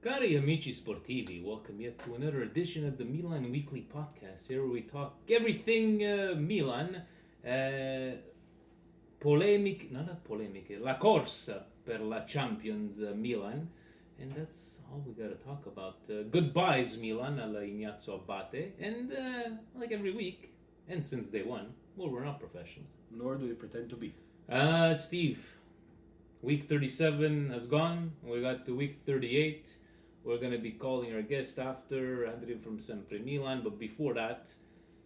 Cari amici sportivi, welcome yet to another edition of the Milan Weekly Podcast. Here we talk everything Milan, polemiche, no, not polemiche, la corsa per la Champions Milan, and that's all we got to talk about. Goodbyes Milan, alla Ignazio Abate, and like every week, and since day one, well, we're not professionals. Nor do we pretend to be. Steve, week 37 has gone. We got to week 38. We're going to be calling our guest after, Andrea from Sempre Milan. But before that,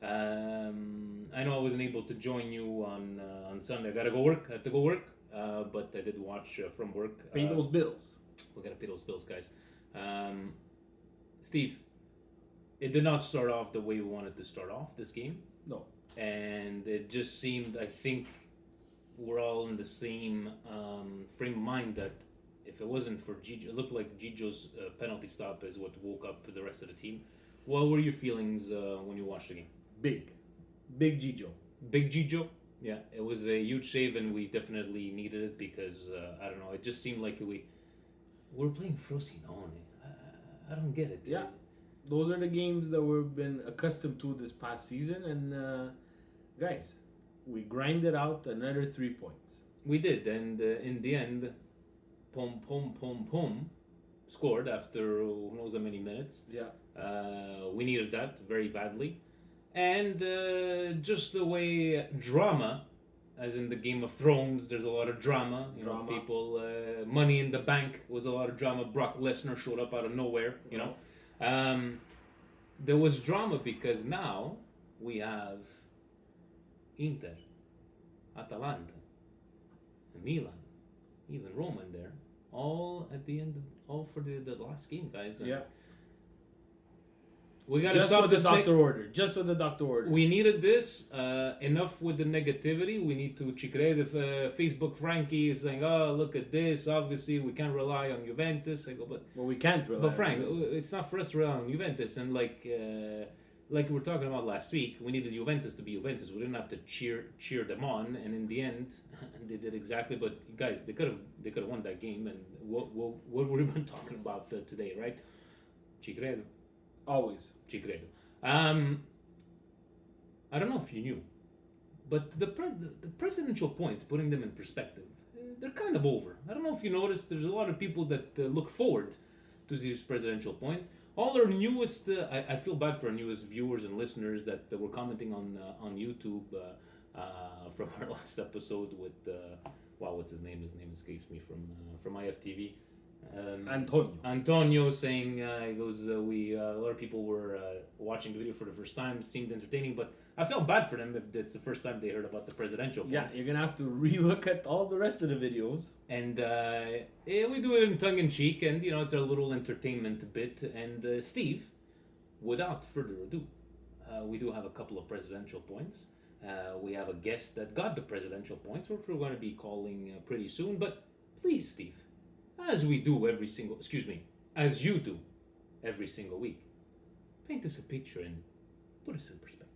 I know I wasn't able to join you on Sunday. I had to go work, but I did watch from work. Pay those bills. We got to pay those bills, guys. Steve, it did not start off the way we wanted to start off this game. No. And it just seemed, I think, we're all in the same frame of mind that if it wasn't for Gigio, it looked like Gigio's penalty stop is what woke up the rest of the team. What were your feelings when you watched the game? Big Gigio. Big Gigio? Yeah, it was a huge save, and we definitely needed it because, I don't know, it just seemed like we're playing Frosinone. I don't get it. Yeah. Those are the games that we've been accustomed to this past season, and guys, we grinded out another 3 points. We did, and in the end, Pom scored after who knows how many minutes. Yeah. We needed that very badly. And just the way drama, as in the Game of Thrones, there's a lot of drama. You know, people, Money in the Bank was a lot of drama. Brock Lesnar showed up out of nowhere, you know. There was drama because now we have Inter, Atalanta, and Milan, even Roma in there, all at the end, all for the last game, guys. And yeah. We got to stop this doctor order. Just with the doctor order. We needed this. Enough with the negativity. We need to Cicrede. Facebook Frankie is saying, "Oh, look at this. Obviously, we can't rely on Juventus." I go, but we can't rely. But Frank, it's not for us to rely on Juventus. And like we were talking about last week, we needed Juventus to be Juventus. We didn't have to cheer them on. And in the end, they did exactly. But guys, they could have won that game. And what we've been talking about today, right? Cicrede. Always. Cicrede. I don't know if you knew, but the presidential points, putting them in perspective, they're kind of over. I don't know if you noticed, there's a lot of people that look forward to these presidential points. All our newest, I feel bad for our newest viewers and listeners that were commenting on YouTube from our last episode with, what's his name? His name escapes me from IFTV. Antonio saying he goes a lot of people were watching the video for the first time, seemed entertaining, but I felt bad for them if it's the first time they heard about the presidential points. Yeah, you're gonna have to relook at all the rest of the videos. And we do it in tongue in cheek, and you know it's a little entertainment bit. And Steve, without further ado, we do have a couple of presidential points. We have a guest that got the presidential points, which we're going to be calling pretty soon. But please, Steve, as you do every single week, paint us a picture and put us in perspective.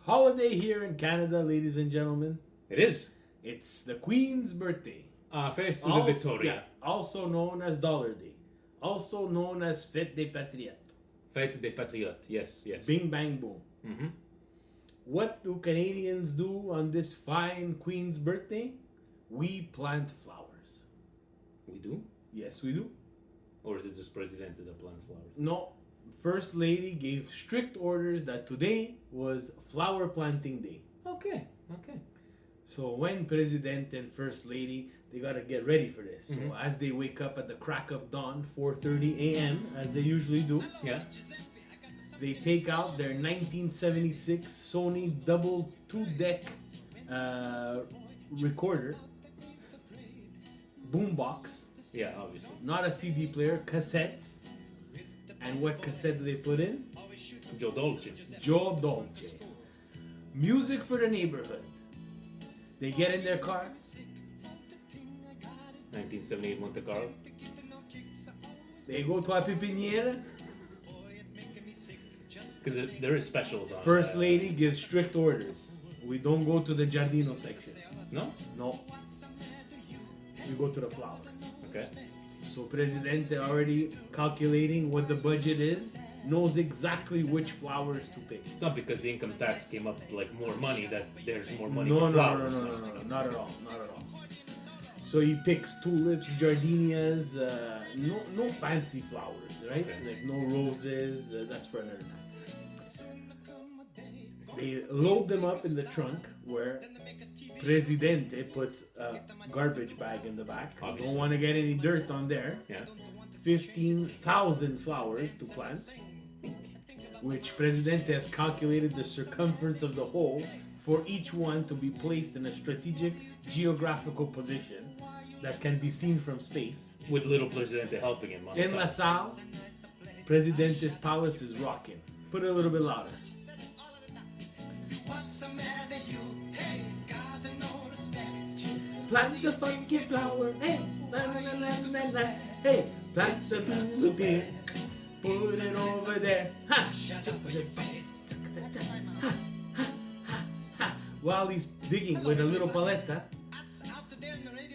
Holiday here in Canada, ladies and gentlemen. It is. It's the Queen's birthday. Festa de Victoria. Yeah, also known as Dollar Day. Also known as Fête des Patriotes. Fête des Patriotes, yes. Bing, bang, boom. Mm-hmm. What do Canadians do on this fine Queen's birthday? We plant flowers. We do? Yes, we do. Or is it just Presidente that plants flowers? No. First Lady gave strict orders that today was Flower Planting Day. Okay. So when President and First Lady, they got to get ready for this. Mm-hmm. So as they wake up at the crack of dawn, 4:30 a.m., as they usually do, yeah, they take out their 1976 Sony double two-deck recorder, boombox. Yeah, obviously. Not a CD player, cassettes. And what cassette do they put in? Joe Dolce. Music for the neighborhood. They get in their car. 1978 Monte Carlo. They go to a pépinière. Because there is specials on. First Lady gives strict orders. We don't go to the Giardino section. No? No. We go to the flowers. Okay. So Presidente already calculating what the budget is, knows exactly which flowers to pick. It's not because the income tax came up like more money that there's more money No, for no, flowers. no, not at all, not at all. So he picks tulips, gardenias, no fancy flowers, right? Okay. Like no roses. That's for another time. They load them up in the trunk where Presidente puts a garbage bag in the back. Don't want to get any dirt on there. Yeah. 15,000 flowers to plant, which Presidente has calculated the circumference of the hole for each one to be placed in a strategic geographical position that can be seen from space. With little Presidente helping him on In the La side. Salle, Presidente's palace is rocking. Put it a little bit louder. Plant the funky flower, hey, la la la la la la, hey, plant the tulip here, put it over there, ha, ha, ha, ha, ha. While he's digging with a little paletta,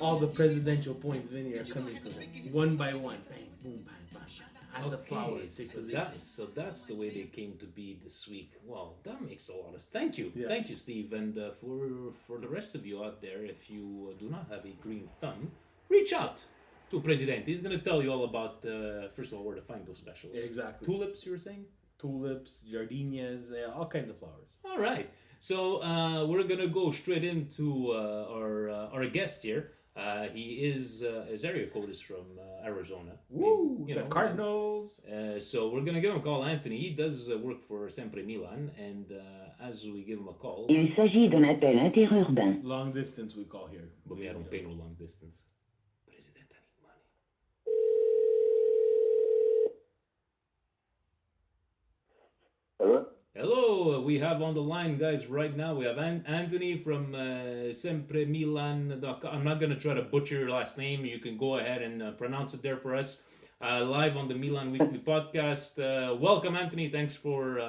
all the presidential points, Vinny, are coming to him, one by one, bang, boom, bang, bang, bang, as the flowers take position. So that's the way they came to be this week. Well, that makes a lot of sense. Thank you, Yeah. thank you, Steve. And for the rest of you out there, if you do not have a green thumb, reach out to Presidente. He's gonna tell you all about first of all where to find those specials. Exactly. Tulips, you were saying? Tulips, gardenias, all kinds of flowers. All right. So we're gonna go straight into our guest here. He is his area code is from Arizona. Woo! You The know, Cardinals. So we're gonna give him a call, Anthony. He does work for Sempre Milan, and as we give him a call, Il s'agit d'un appel interurbain. Long distance we call here. but we don't pay no long distance. President, I need money. Hello? Hello, we have on the line, guys, right now. We have Anthony from Sempre Milan. I'm not going to try to butcher your last name. You can go ahead and pronounce it there for us. Live on the Milan Weekly Podcast. Welcome, Anthony. Thanks for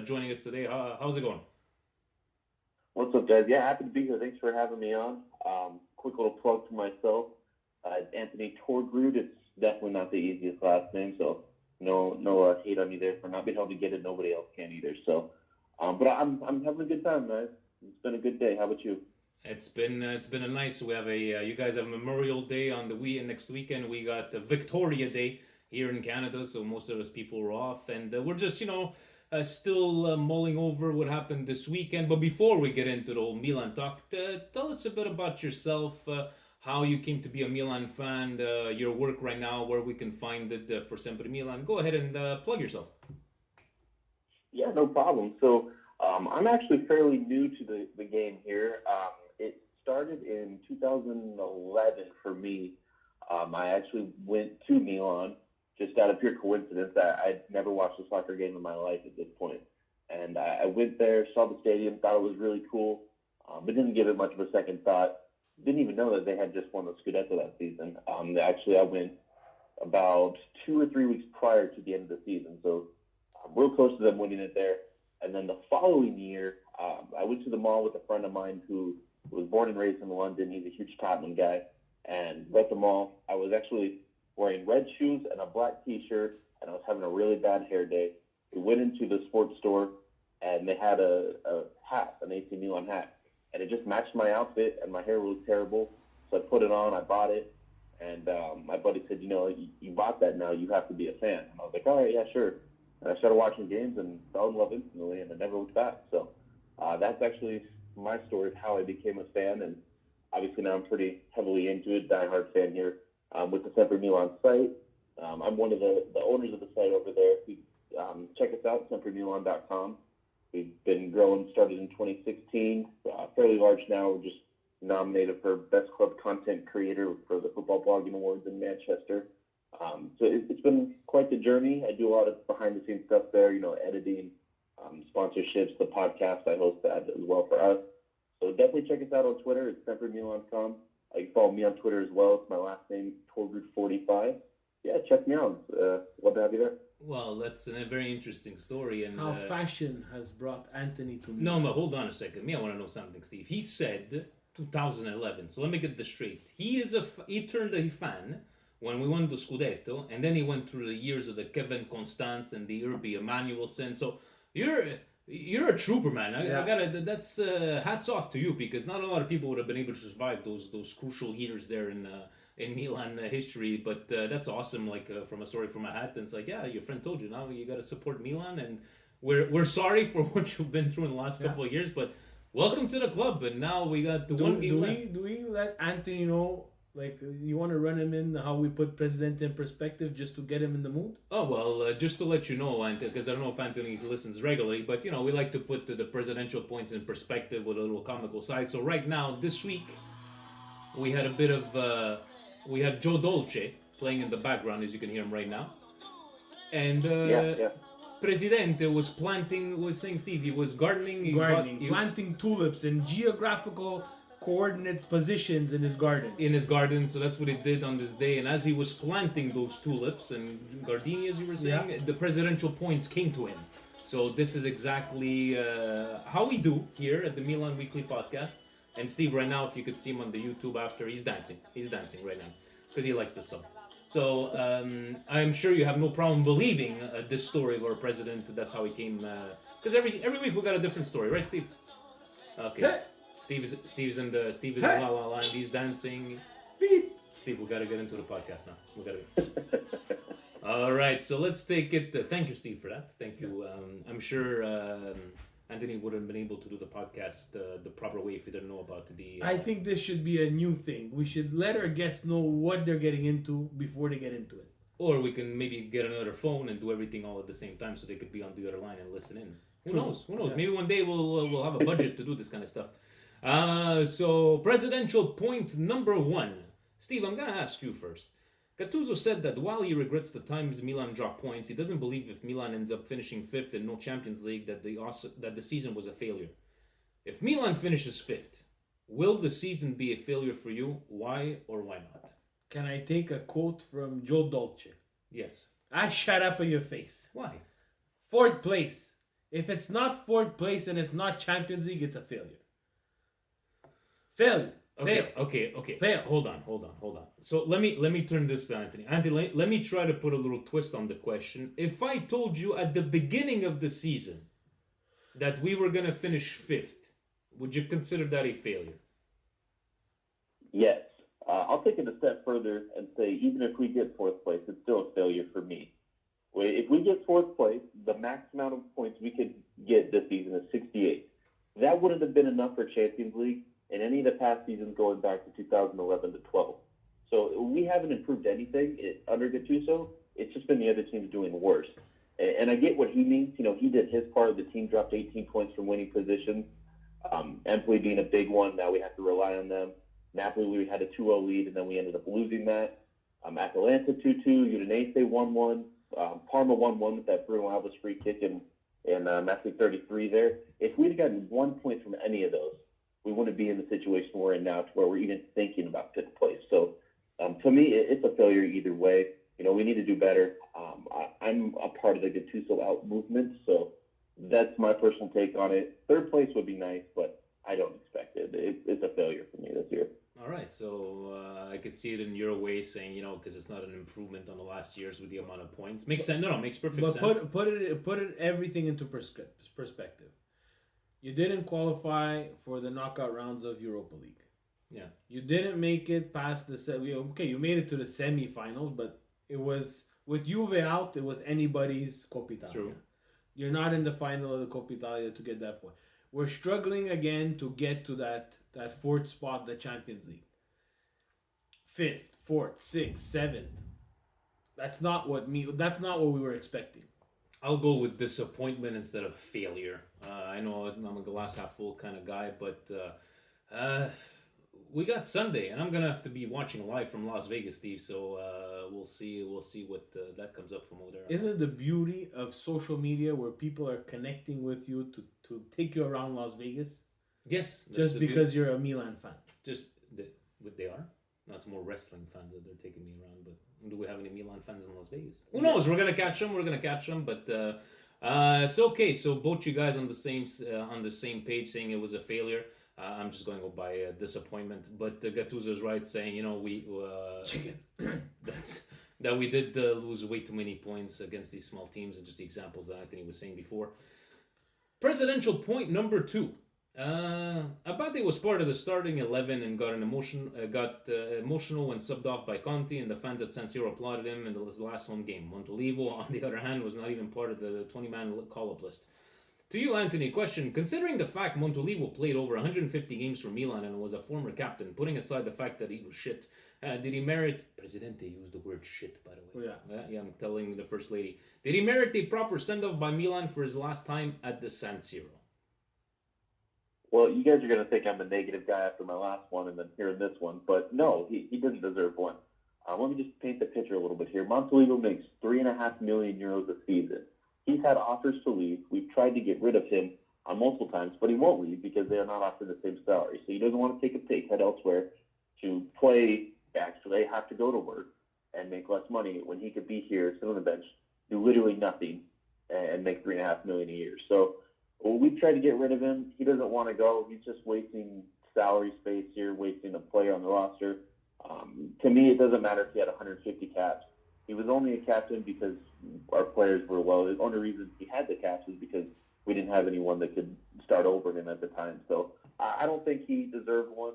joining us today. How's it going? What's up, guys? Yeah, happy to be here. Thanks for having me on. Quick little plug for myself. Anthony Torgrud. It's definitely not the easiest last name, so no hate on me there for not being able to get it. Nobody else can either. So, but I'm having a good time, man. It's been a good day. How about you? It's been a nice. We have you guys have Memorial Day on the next weekend. We got Victoria Day here in Canada, so most of us people are off, and we're just still mulling over what happened this weekend. But before we get into the whole Milan talk, tell us a bit about yourself. How you came to be a Milan fan, your work right now, where we can find it for Sempre Milan. Go ahead and plug yourself. Yeah, no problem. So I'm actually fairly new to the game here. It started in 2011 for me. I actually went to Milan just out of pure coincidence. I'd never watched a soccer game in my life at this point. And I went there, saw the stadium, thought it was really cool, but didn't give it much of a second thought. Didn't even know that they had just won the Scudetto that season. Actually, I went about 2 or 3 weeks prior to the end of the season, so real close to them winning it there. And then the following year, I went to the mall with a friend of mine who was born and raised in London. He's a huge Tottenham guy. And at the mall, I was actually wearing red shoes and a black T-shirt, and I was having a really bad hair day. We went into the sports store, and they had a hat, an AC Milan hat. And it just matched my outfit, and my hair was terrible. So I put it on, I bought it, and my buddy said, you bought that now, you have to be a fan. And I was like, all right, yeah, sure. And I started watching games and fell in love instantly, and I never looked back. So that's actually my story of how I became a fan, and obviously now I'm pretty heavily into it, diehard fan here with the Sempre Milan site. I'm one of the owners of the site over there. Check us out, sempremilan.com. We've been growing, started in 2016, fairly large now. We're just nominated for Best Club Content Creator for the Football Blogging Awards in Manchester. So it's been quite the journey. I do a lot of behind-the-scenes stuff there, editing, sponsorships, the podcast. I host that as well for us. So definitely check us out on Twitter. It's sempremilan.com. You can follow me on Twitter as well. It's my last name, Torgrud45. Yeah, check me out. Love to have you there. Well, that's a very interesting story. And How fashion has brought Anthony to me. No, hold on a second. I want to know something, Steve. He said 2011. So let me get this straight. He turned a fan when we won the Scudetto, and then he went through the years of the Kevin Constance and the Irby Emanuelson. So you're a trooper, man. I gotta. That's hats off to you, because not a lot of people would have been able to survive those crucial years there in Milan history. But that's awesome. Like from a story from a hat, and it's like, yeah, your friend told you. Now you gotta support Milan, and we're sorry for what you've been through in the last couple of years, but welcome to the club. And now we got the one game left. Do we let Anthony know? Like, you want to run him in how we put President in perspective just to get him in the mood? Oh, well, just to let you know, because I don't know if Anthony listens regularly, but, we like to put the presidential points in perspective with a little comical side. So right now, this week, we had a bit of, we had Joe Dolce playing in the background, as you can hear him right now. And Presidente was saying, Steve, he was gardening. Planting tulips in geographical coordinate positions in his garden. So that's what he did on this day. And as he was planting those tulips and gardenia, as you were saying, the presidential points came to him. So this is exactly how we do here at the Milan Weekly Podcast. And Steve, right now, if you could see him on the YouTube after, he's dancing right now because he likes the song. So I'm sure you have no problem believing this story of our president. That's how he came. Because every week we got a different story, right, Steve? Okay. Steve's in La La Land. He's dancing. Beep. Steve, we gotta get into the podcast now. We gotta. All right, so let's take it. Thank you, Steve, for that. Thank you. I'm sure Anthony wouldn't have been able to do the podcast the proper way if he didn't know about the. I think this should be a new thing. We should let our guests know what they're getting into before they get into it. Or we can maybe get another phone and do everything all at the same time, so they could be on the other line and listen in. Who knows? Yeah. Maybe one day we'll have a budget to do this kind of stuff. So presidential point number 1. Steve, I'm gonna ask you first. Gattuso said that while he regrets the times Milan dropped points, he doesn't believe if Milan ends up finishing 5th and no Champions League that the season was a failure. If Milan finishes 5th, will the season be a failure for you? Why or why not? Can I take a quote from Joe Dolce? Yes. I shut up in your face. Why? 4th place. If it's not 4th place and it's not Champions League, it's a failure. Failure. Okay. Fail. Hold on. So let me turn this to Anthony. Anthony, let me try to put a little twist on the question. If I told you at the beginning of the season that we were gonna finish 5th, would you consider that a failure? Yes. I'll take it a step further and say even if we get 4th place, it's still a failure for me. If we get 4th place, the max amount of points we could get this season is 68. That wouldn't have been enough for Champions League in any of the past seasons going back to 2011 to 12. So we haven't improved anything under Gattuso. It's just been the other teams doing worse. And I get what he means. He did his part. The team dropped 18 points from winning positions. Empoli being a big one. Now we have to rely on them. Napoli, we had a 2-0 lead, and then we ended up losing that. Atalanta 2-2. Udinese 1-1. Parma 1-1 with that Bruno Alves free kick in match week 33 there. If we'd gotten 1 point from any of those, we wouldn't be in the situation we're in now to where we're even thinking about 5th place. So to me, it's a failure either way. We need to do better. I'm a part of the Gattuso out movement, so that's my personal take on it. 3rd place would be nice, but I don't expect it. It's a failure for me this year. All right, so I could see it in your way saying, because it's not an improvement on the last years with the amount of points. Makes sense. No, makes perfect sense. But put it everything into perspective. You didn't qualify for the knockout rounds of Europa League. Yeah. You didn't make it past you made it to the semifinals, but it was with Juve out. It was anybody's Coppa Italia. True. You're not in the final of the Coppa Italia to get that point. We're struggling again to get to that 4th spot, the Champions League. 5th, 4th, 6th, 7th. That's not what we were expecting. I'll go with disappointment instead of failure. I know I'm a glass half full kind of guy, but we got Sunday, and I'm gonna have to be watching live from Las Vegas, Steve. So we'll see what that comes up from over there. Isn't it the beauty of social media where people are connecting with you to take you around Las Vegas? Yes, just because you're a Milan fan. They are. No, it's more wrestling fans that they're taking me around. But do we have any Milan fans in Las Vegas? Who knows? We're gonna catch them. But it's okay. So both you guys on the same page saying it was a failure. I'm just going to go by disappointment. But Gattuso is right, saying we Chicken. that we did lose way too many points against these small teams, and just the examples that Anthony was saying before. Presidential point number 2. Abate was part of the starting 11 and got emotional when subbed off by Conte, and the fans at San Siro applauded him in his last home game. Montolivo, on the other hand, was not even part of the 20-man call-up list. To you, Anthony, question. Considering the fact Montolivo played over 150 games for Milan and was a former captain, putting aside the fact that he was shit, did he merit... Presidente used the word shit, by the way. Oh, yeah, I'm telling the First Lady. Did he merit a proper send-off by Milan for his last time at the San Siro? Well, you guys are going to think I'm a negative guy after my last one and then hearing this one, but no, he didn't deserve one. Let me just paint the picture a little bit here. Montolivo makes €3.5 million a season. He's had offers to leave. We've tried to get rid of him multiple times, but he won't leave because they are not offering the same salary. So he doesn't want to take a pay cut elsewhere to play, actually have to go to work and make less money when he could be here, sit on the bench, do literally nothing, and make $3.5 million a year. So we've tried to get rid of him. He doesn't want to go. He's just wasting salary space here, wasting a player on the roster. To me, it doesn't matter if he had 150 caps. He was only a captain because our players were low. The only reason he had the caps is because we didn't have anyone that could start over him at the time. So I don't think he deserved one,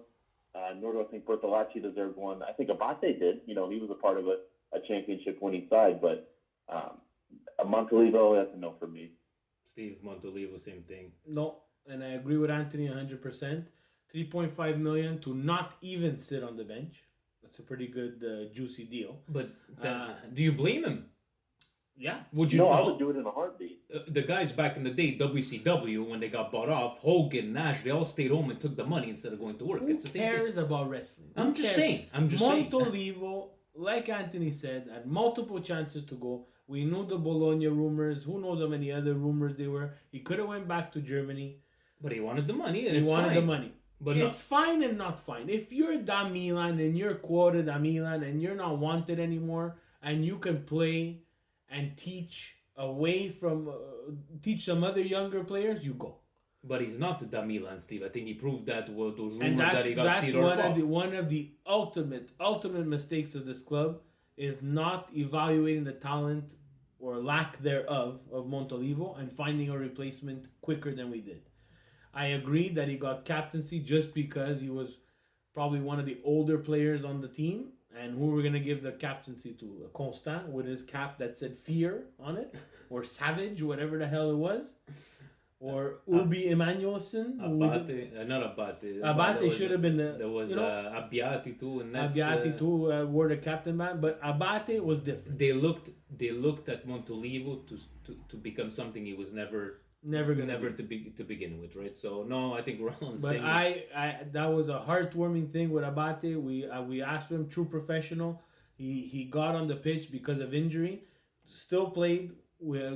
nor do I think Bertolacci deserved one. I think Abate did. He was a part of a championship-winning side, but Montolivo, that's a no for me. Steve, Montolivo, same thing. No, and I agree with Anthony 100%. 3.5 million to not even sit on the bench. That's a pretty good, juicy deal. But do you blame him? Yeah. Would you? No, I would do it in a heartbeat. The guys back in the day, WCW, when they got bought off, Hogan, Nash, they all stayed home and took the money instead of going to work. Who cares about wrestling? I'm just saying. Montolivo, like Anthony said, had multiple chances to go. We knew the Bologna rumors. Who knows how many other rumors there were. He could have went back to Germany. But he wanted the money, and he wanted the money. But it's fine and not fine. If you're da Milan and you're quoted da Milan and you're not wanted anymore, and you can play and teach away from teach some other younger players, you go. But he's not the da Milan, Steve. I think he proved that with those rumors and that he got Seedorf off. One of the ultimate mistakes of this club is not evaluating the talent or lack thereof of Montolivo and finding a replacement quicker than we did. I agree that he got captaincy just because he was probably one of the older players on the team, and who we're going to give the captaincy to? Constant with his cap that said fear on it, or Savage, whatever the hell it was, or Urbi Emanuelson. Abate, not Abate. Abate should have been there was Abbiati too, and that's Abbiati too wore the captain band, but Abate was different. They looked at Montolivo to become something he was never to begin with, right? So no, I think we're all on the same. But that was a heartwarming thing with Abate. We asked him, true professional. He got on the pitch because of injury, still played.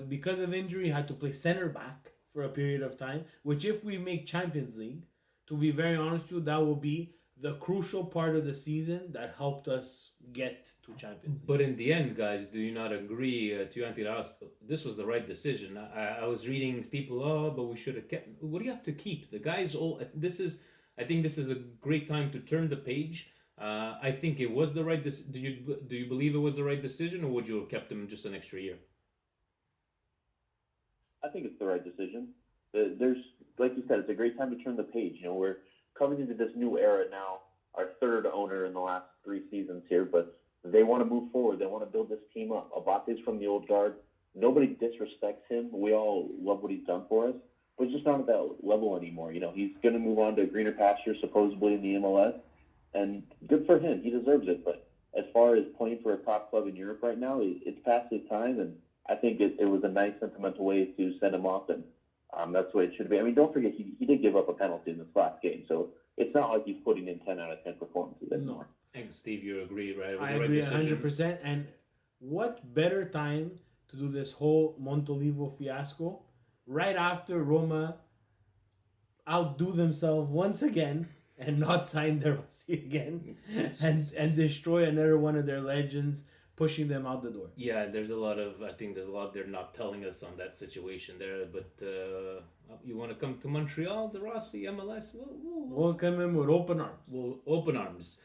Because of injury, had to play center back for a period of time. Which, if we make Champions League, to be very honest with you, that will be the crucial part of the season that helped us get to Champions League. But in the end, guys, do you not agree, to Antira's, this was the right decision? I was reading people, but we should have kept... What do you have to keep? The guys all... I think this is a great time to turn the page. I think it was the right decision. Do you believe it was the right decision, or would you have kept him just an extra year? I think it's the right decision. There's, like you said, it's a great time to turn the page. We're coming into this new era now, our third owner in the last 3 seasons here, but they want to move forward. They want to build this team up. Abate's from the old guard. Nobody disrespects him. We all love what he's done for us, but it's just not at that level anymore. He's going to move on to greener pastures, supposedly in the MLS, and good for him. He deserves it. But as far as playing for a top club in Europe right now, it's past his time, and I think it was a nice sentimental way to send him off, and that's the way it should be. I mean, don't forget, he did give up a penalty in this last game, so it's not like he's putting in 10 out of 10 performances anymore. And Steve, you agree, right? It was I the right agree decision. 100%. And what better time to do this whole Montolivo fiasco right after Roma outdo themselves once again and not sign De Rossi again and destroy another one of their legends, pushing them out the door. Yeah, I think there's a lot they're not telling us on that situation there. But you want to come to Montreal, the Rossi MLS? We'll come in with open arms. We'll open arms.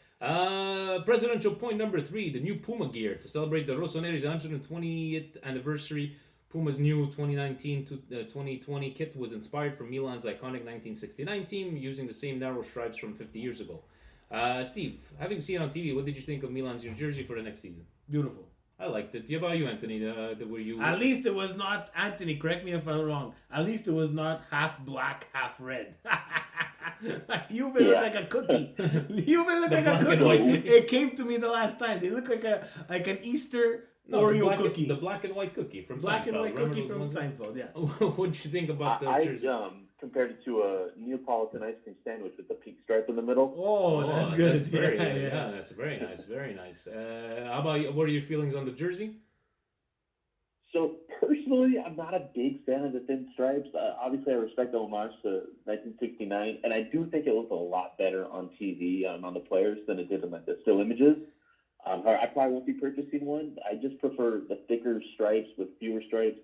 Presidential point number 3, the new Puma gear to celebrate the Rossoneri's 120th anniversary. Puma's new 2019 to 2020 kit was inspired from Milan's iconic 1969 team, using the same narrow stripes from 50 years ago. Steve, having seen it on TV, what did you think of Milan's new jersey for the next season? Beautiful. I liked it. How about you, Anthony? Were you? At least it was not, Anthony, correct me if I'm wrong, at least it was not half black, half red. You've been look like a cookie. You've been look like a cookie. It came to me the last time. They look like an Easter Oreo cookie. The black and white cookie from black Seinfeld. and white cookie Remember from Seinfeld, yeah. What did you think about the jersey? I compared it to a Neapolitan ice cream sandwich with the pink stripe in the middle. Oh, that's good. That's very good. Yeah, that's very nice. Very nice. How about you? What are your feelings on the jersey? So personally, I'm not a big fan of the thin stripes. Obviously, I respect the homage to 1969, and I do think it looks a lot better on TV on the players than it did in like the still images. I probably won't be purchasing one. I just prefer the thicker stripes with fewer stripes.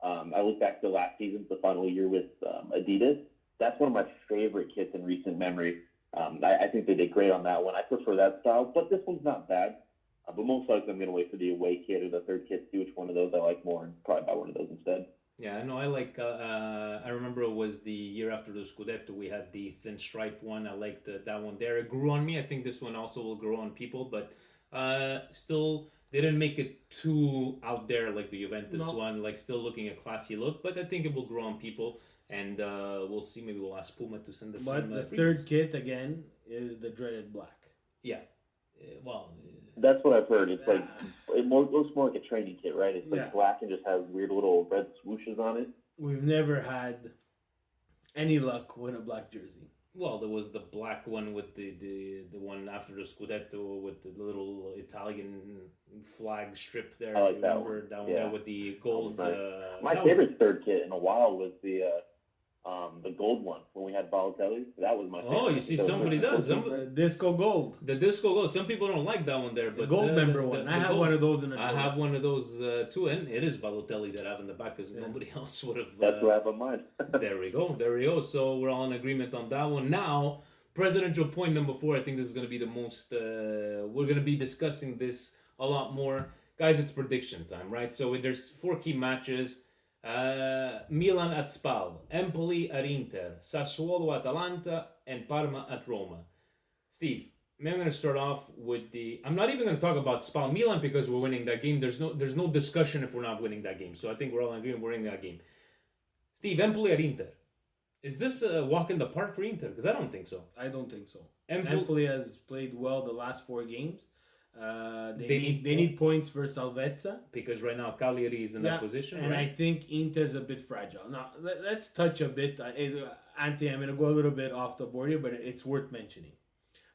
I look back to last season, the final year with Adidas. That's one of my favorite kits in recent memory. I think they did great on that one. I prefer that style, but this one's not bad. But most likely I'm going to wait for the away kit or the third kit to see which one of those I like more and probably buy one of those instead. Yeah, no, I like, I remember it was the year after the Scudetto, we had the thin stripe one. I liked that one there. It grew on me. I think this one also will grow on people, but still, they didn't make it too out there like the Juventus one, like still looking a classy look, but I think it will grow on people, and we'll see. Maybe we'll ask Puma to send us But some the freebies. third kit, again, is the dreaded black. Yeah. That's what I've heard. It's like it looks more like a training kit, right? It's like black and just has weird little red swooshes on it. We've never had any luck with a black jersey. Well, there was the black one with the one after the Scudetto with the little Italian flag strip there. I like that Remember one. that one there with the gold. Nice. My favorite third kit in a while was the gold one when we had Balotelli. That was my favorite. Oh, you see, somebody does. Disco gold. The disco gold. Some people don't like that one there, but the gold member one. I have one of those in the I have one of those too, and it is Balotelli that I have in the back because nobody else would have. That's what I have in mind. There we go. So we're all in agreement on that one. Now, presidential point number 4. I think this is going to be the most. We're going to be discussing this a lot more, guys. It's prediction time, right? So there's 4 key matches. Milan at Spal, Empoli at Inter, Sassuolo at Atalanta, and Parma at Roma. Steve, maybe I'm going to start off with the. I'm not even going to talk about Spal Milan because we're winning that game. There's no discussion if we're not winning that game. So I think we're all in agreement we're winning that game. Steve, Empoli at Inter. Is this a walk in the park for Inter? Because I don't think so. I don't think so. Empoli has played well the last 4 games. They need points for Salvezza because right now Cagliari is in that position, and right? I think Inter's a bit fragile. Now let's touch a bit. Anthony, I'm going to go a little bit off the board here, but it's worth mentioning.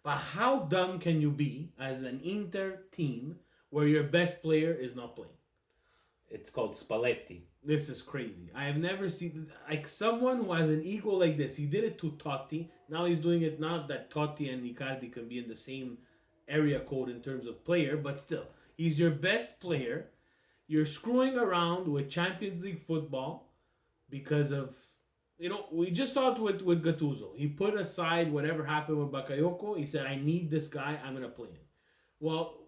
But how dumb can you be as an Inter team where your best player is not playing? It's called Spalletti. This is crazy. I have never seen like someone who has an ego like this. He did it to Totti. Now he's doing it. Not that Totti and Icardi can be in the same area code in terms of player, but still, he's your best player. You're screwing around with Champions League football because of, we just saw it with Gattuso. He put aside whatever happened with Bakayoko. He said, I need this guy. I'm going to play him. Well,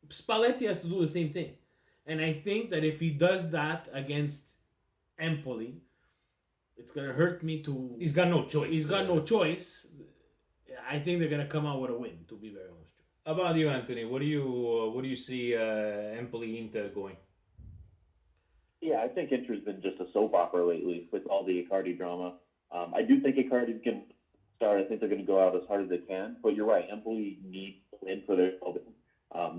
Spalletti has to do the same thing. And I think that if he does that against Empoli, it's going to hurt me to... He's got no choice. He's got no choice. I think they're going to come out with a win, to be very honest. How about you, Anthony? What do you see Empoli Inter going? Yeah, I think Inter's been just a soap opera lately with all the Icardi drama. I do think Icardi can start. I think they're going to go out as hard as they can. But you're right, Empoli need to win for their building.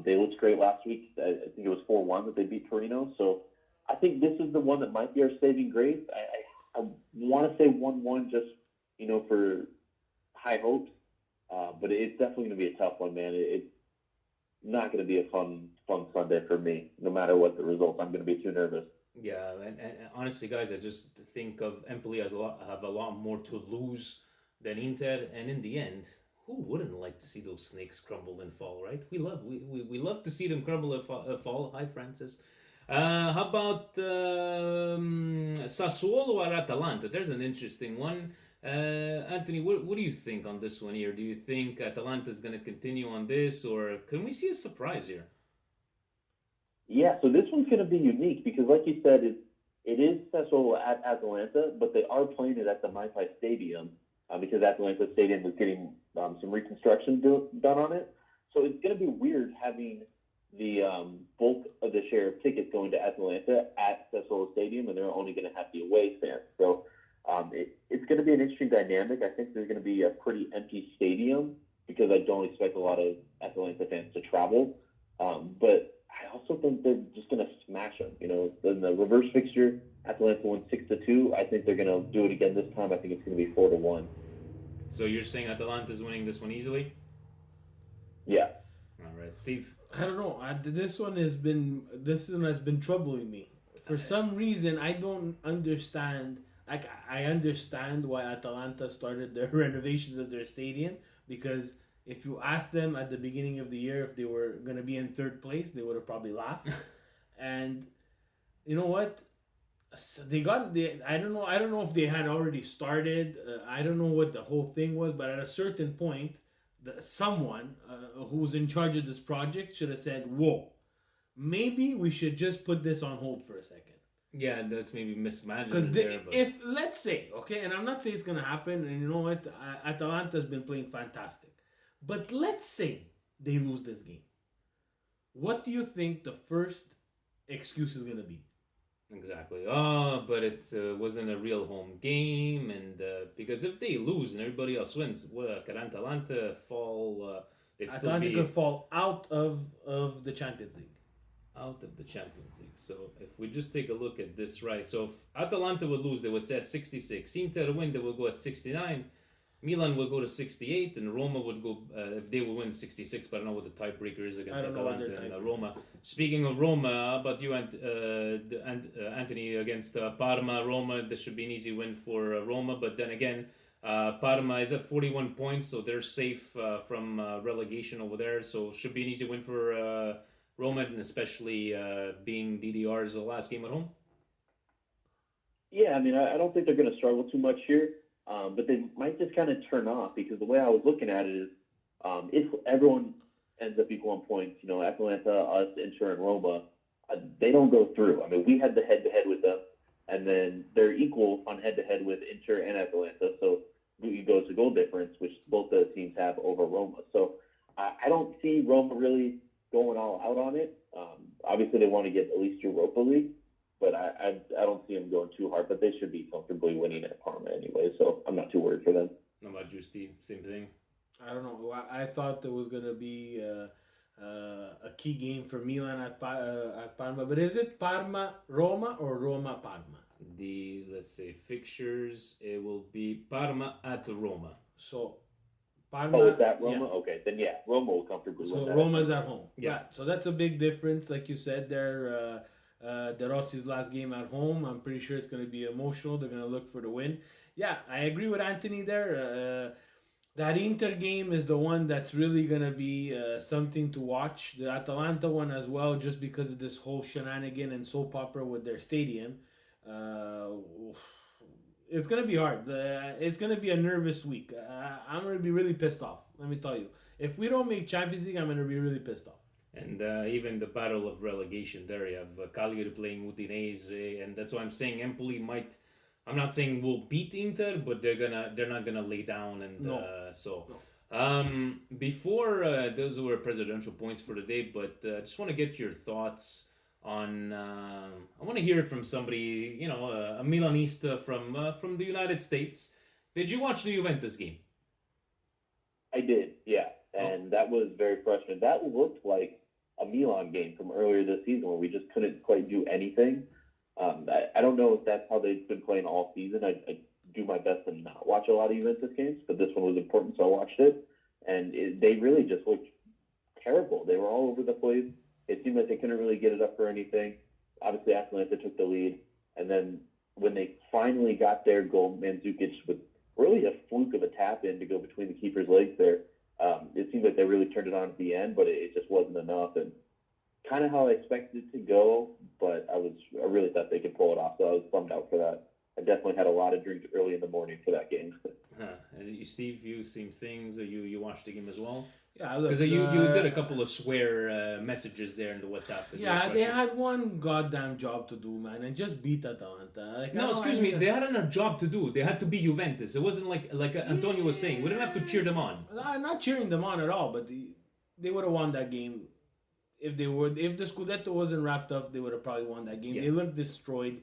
They looked great last week. I think it was 4-1 that they beat Torino. So I think this is the one that might be our saving grace. I want to say 1-1 just, for high hopes. But it's definitely going to be a tough one, man. It's not going to be a fun Sunday for me, no matter what the result. I'm going to be too nervous. Yeah, and honestly, guys, I just think of Empoli have a lot more to lose than Inter, and in the end, who wouldn't like to see those snakes crumble and fall, right? We love to see them crumble and fall. Hi, Francis. How about Sassuolo or Atalanta? There's an interesting one. Anthony, what do you think on this one here? Do you think Atalanta is going to continue on this, or can we see a surprise here? Yeah, so this one's going to be unique because, like you said, it is Sassuolo at Atalanta, but they are playing it at the MyPi Stadium because Atalanta Stadium is getting some reconstruction done on it. So it's going to be weird having the bulk of the share of tickets going to Atalanta at Sassuolo Stadium, and they're only going to have the away fans. So it's going to be an interesting dynamic. I think there's going to be a pretty empty stadium because I don't expect a lot of Atalanta fans to travel. But I also think they're just going to smash them. You know, in the reverse fixture, Atalanta won 6-2. I think they're going to do it again this time. I think it's going to be 4-1. So you're saying Atalanta's winning this one easily? Yeah. All right, Steve. I don't know. This one has been troubling me. For some reason, I don't understand. Like, I understand why Atalanta started their renovations of their stadium, because if you asked them at the beginning of the year if they were going to be in third place, they would have probably laughed. And you know what? I don't know if they had already started. I don't know what the whole thing was, but at a certain point, someone who's in charge of this project should have said, "Whoa, maybe we should just put this on hold for a second." Yeah, that's maybe mismanagement. Because there, but... if, let's say, okay, and I'm not saying it's going to happen, and you know what, Atalanta's been playing fantastic. But let's say they lose this game. What do you think the first excuse is going to be? Exactly. Oh, but it wasn't a real home game, and because if they lose and everybody else wins, can Atalanta fall? Atalanta could fall out of the Champions League. Out of the Champions League. So if we just take a look at this, right? So if Atalanta would lose, they would say 66. Inter win, they will go at 69. Milan will go to 68, and Roma would go, if they would win, 66, but I don't know what the tiebreaker is against Atalanta and Roma. Speaking of Roma, how about you, Anthony, against Parma? Roma, this should be an easy win for Roma, but then again, Parma is at 41 points, so they're safe from relegation over there, so should be an easy win for Roma, and especially being DDR's last game at home. Yeah, I mean, I don't think they're going to struggle too much here. But they might just kind of turn off, because the way I was looking at it is if everyone ends up equal on points, you know, Atalanta, us, Inter, and Roma, they don't go through. I mean, we had the head-to-head with them, and then they're equal on head-to-head with Inter and Atalanta. So it goes to goal difference, which both the teams have over Roma. So I don't see Roma really going all out on it. Obviously, they want to get at least Europa League. But I don't see them going too hard, but they should be comfortably winning at Parma anyway, so I'm not too worried for them. How about you, Steve? Same thing? I don't know. I thought there was going to be a key game for Milan at Parma, but is it Parma-Roma or Roma-Parma? Let's say, fixtures, it will be Parma at Roma. So, Parma... Oh, is that Roma? Yeah. Okay, then yeah, Roma will comfortably win that. So, Roma's at home. Yeah. So that's a big difference. Like you said, they're... De Rossi's last game at home. I'm pretty sure it's going to be emotional. They're going to look for the win. Yeah, I agree with Anthony there. That Inter game is the one that's really going to be something to watch. The Atalanta one as well, just because of this whole shenanigan and soap opera with their stadium. It's going to be hard. It's going to be a nervous week. I'm going to be really pissed off, let me tell you. If we don't make Champions League, I'm going to be really pissed off. And even the battle of relegation there, you have Cagliari playing Udinese, and that's why I'm saying Empoli might. I'm not saying we'll beat Inter, but they're not gonna lay down, and no. Before those were presidential points for the day, but I just want to get your thoughts on. I want to hear from somebody, you know, a Milanista from the United States. Did you watch the Juventus game? I did, yeah. And that was very frustrating. That looked like a Milan game from earlier this season where we just couldn't quite do anything. I don't know if that's how they've been playing all season. I do my best to not watch a lot of Juventus games, but this one was important, so I watched it. And they really just looked terrible. They were all over the place. It seemed like they couldn't really get it up for anything. Obviously, Atalanta took the lead. And then when they finally got their goal, Mandzukic with really a fluke of a tap in to go between the keeper's legs there, It seemed like they really turned it on at the end, but it just wasn't enough. And kind of how I expected it to go, but I really thought they could pull it off, so I was bummed out for that. I definitely had a lot of drinks early in the morning for that game. And you, Steve, you same things. You watched the game as well? Yeah, look. Because you did a couple of swear messages there in the WhatsApp. Yeah, they had one goddamn job to do, man, and just beat Atalanta. Like, No, excuse me. They had a job to do. They had to be Juventus. It wasn't like Antonio was saying. We didn't have to cheer them on. I'm not cheering them on at all, but they would have won that game if the Scudetto wasn't wrapped up. They would have probably won that game. Yeah. They looked destroyed.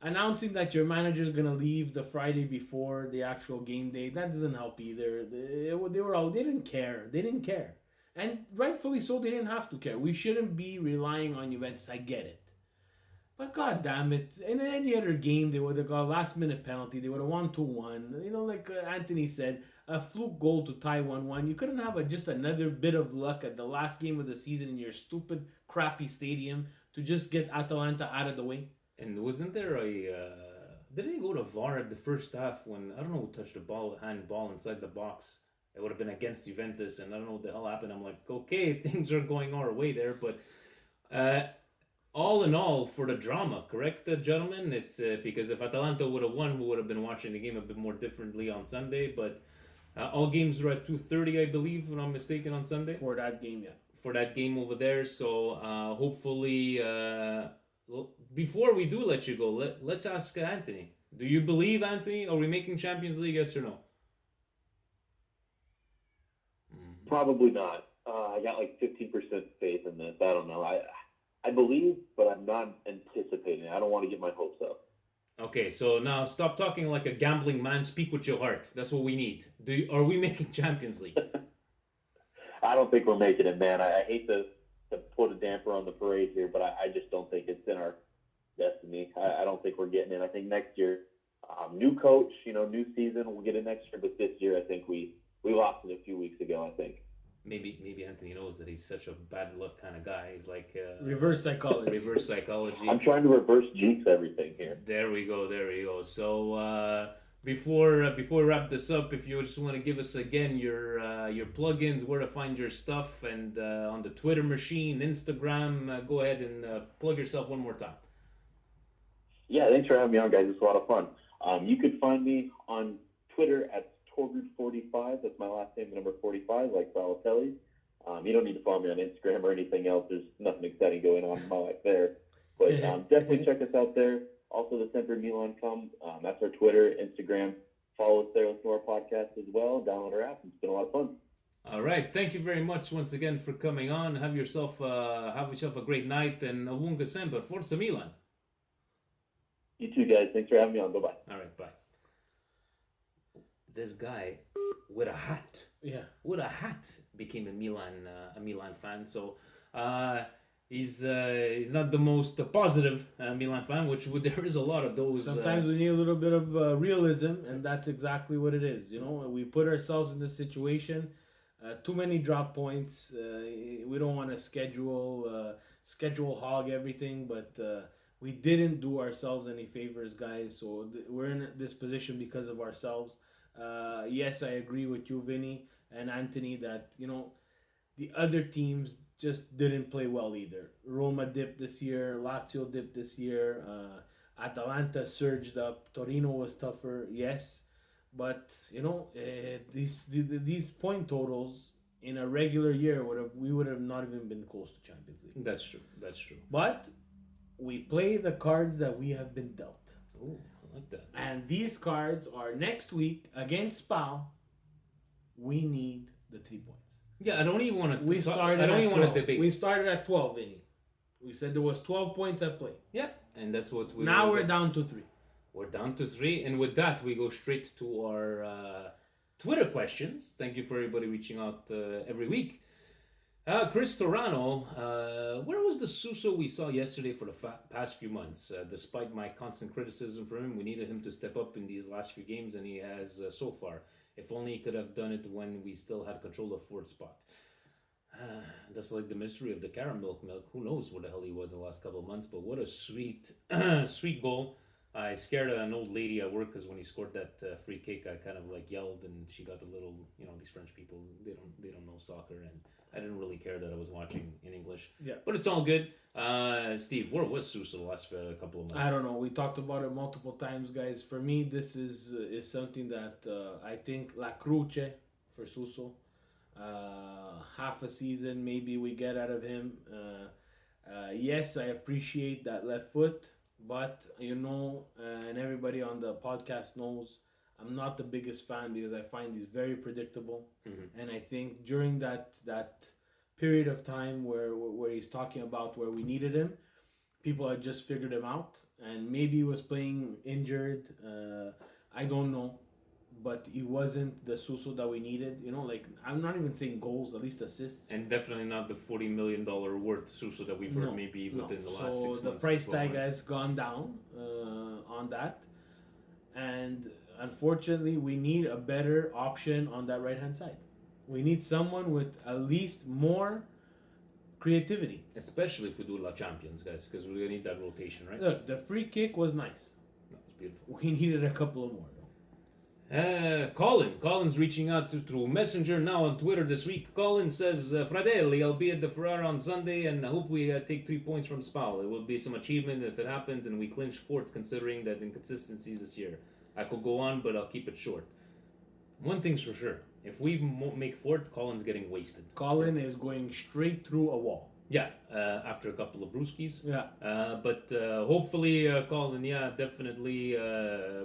Announcing that your manager is gonna leave the Friday before the actual game day, that doesn't help either. They didn't care. They didn't care, and rightfully so. They didn't have to care. We shouldn't be relying on Juventus. I get it, but god damn it! In any other game, they would have got a last minute penalty. They would have won 2-1. You know, like Anthony said, a fluke goal to tie 1-1. You couldn't have just another bit of luck at the last game of the season in your stupid, crappy stadium to just get Atalanta out of the way. And wasn't there didn't he go to VAR at the first half when, I don't know who touched the handball inside the box? It would have been against Juventus, and I don't know what the hell happened. I'm like, okay, things are going our way there, but all in all, for the drama, correct, gentlemen? It's because if Atalanta would have won, we would have been watching the game a bit more differently on Sunday, but all games were at 2:30, I believe, if I'm not mistaken, on Sunday. For that game, yeah. For that game over there, so hopefully... before we do let you go, let's ask Anthony. Do you believe, Anthony, are we making Champions League, yes or no? Probably not. I got like 15% faith in this. I don't know. I believe, but I'm not anticipating it. I don't want to get my hopes up. Okay, so now stop talking like a gambling man. Speak with your heart. That's what we need. Are we making Champions League? I don't think we're making it, man. I hate to put a damper on the parade here, but I just don't think it's in our destiny. I don't think we're getting it. I think next year, new coach, new season, we'll get it next year. But this year, I think we lost it a few weeks ago, I think. Maybe Anthony knows that he's such a bad luck kind of guy. He's like... reverse psychology. Reverse psychology. I'm trying to reverse jinx everything here. There we go. So... Before we wrap this up, if you just want to give us again your plugins, where to find your stuff, and on the Twitter machine, Instagram, go ahead and plug yourself one more time. Yeah, thanks for having me on, guys. It's a lot of fun. You could find me on Twitter at Torgud45. That's my last name, the number 45, like Balotelli. You don't need to follow me on Instagram or anything else. There's nothing exciting going on in my life there. But definitely check us out there. Also, the Semper Milan Come. That's our Twitter, Instagram. Follow us there. Listen to our podcast as well. Download our app. It's been a lot of fun. All right. Thank you very much once again for coming on. Have yourself a great night, and Avunga Semper. Forza Milan. You too, guys. Thanks for having me on. Bye-bye. All right. Bye. This guy with a hat. Yeah. With a hat became a Milan fan. So... He's not the most positive Milan fan, which there is a lot of those. Sometimes we need a little bit of realism, and that's exactly what it is. We put ourselves in this situation. Too many drop points. We don't want to schedule hog everything, but we didn't do ourselves any favors, guys. So we're in this position because of ourselves. Yes, I agree with you, Vinny and Anthony, that the other teams just didn't play well either. Roma dipped this year, Lazio dipped this year, Atalanta surged up, Torino was tougher, yes, but these point totals in a regular year we would have not even been close to Champions League. That's true. But we play the cards that we have been dealt. Oh, I like that. And these cards are next week against Spal. We need the 3 points. Yeah, I don't even want to. We started. I don't even want to debate. We started at 12, Vinny. We said there was 12 points at play. Yeah, and that's what we. Now we're down to 3. We're down to 3, and with that, we go straight to our Twitter questions. Thank you for everybody reaching out every week. Chris Torano, where was the Suso we saw yesterday for the past few months? Despite my constant criticism for him, we needed him to step up in these last few games, and he has so far. If only he could have done it when we still had control of fourth spot. That's like the mystery of the caramel milk. Who knows where the hell he was in the last couple of months, but what a sweet, sweet goal. I scared an old lady at work because when he scored that free kick, I kind of like yelled, and she got a little. These French people, they don't know soccer, and I didn't really care that I was watching in English. Yeah. But it's all good. Steve, where was Sousa the last couple of months? I don't know. We talked about it multiple times, guys. For me, this is something that I think La Cruce for Suso. Half a season maybe we get out of him. Yes, I appreciate that left foot, but and everybody on the podcast knows I'm not the biggest fan because I find he's very predictable. Mm-hmm. And I think during that period of time where he's talking about where we needed him, people had just figured him out, and maybe he was playing injured. I don't know, but he wasn't the Suso that we needed. Like I'm not even saying goals, at least assists. And definitely not the $40 million worth Suso that we've heard maybe within the last 6 months. So the price tag has gone down on that, and unfortunately, we need a better option on that right hand side. We need someone with at least more creativity. Especially if we do La Champions, guys, because we're gonna need that rotation, right? Look, the free kick was nice. That was beautiful. We needed a couple of more. Colin's reaching out through Messenger now on Twitter this week. Colin says, Fratelli, I'll be at the Ferrara on Sunday and I hope we take 3 points from Spal. It will be some achievement if it happens and we clinch fourth considering that inconsistencies this year. I could go on, but I'll keep it short. One thing's for sure. If we make fourth, Colin's getting wasted. Colin is going straight through a wall. Yeah, after a couple of brewskis. Yeah. But hopefully, Colin, yeah, definitely.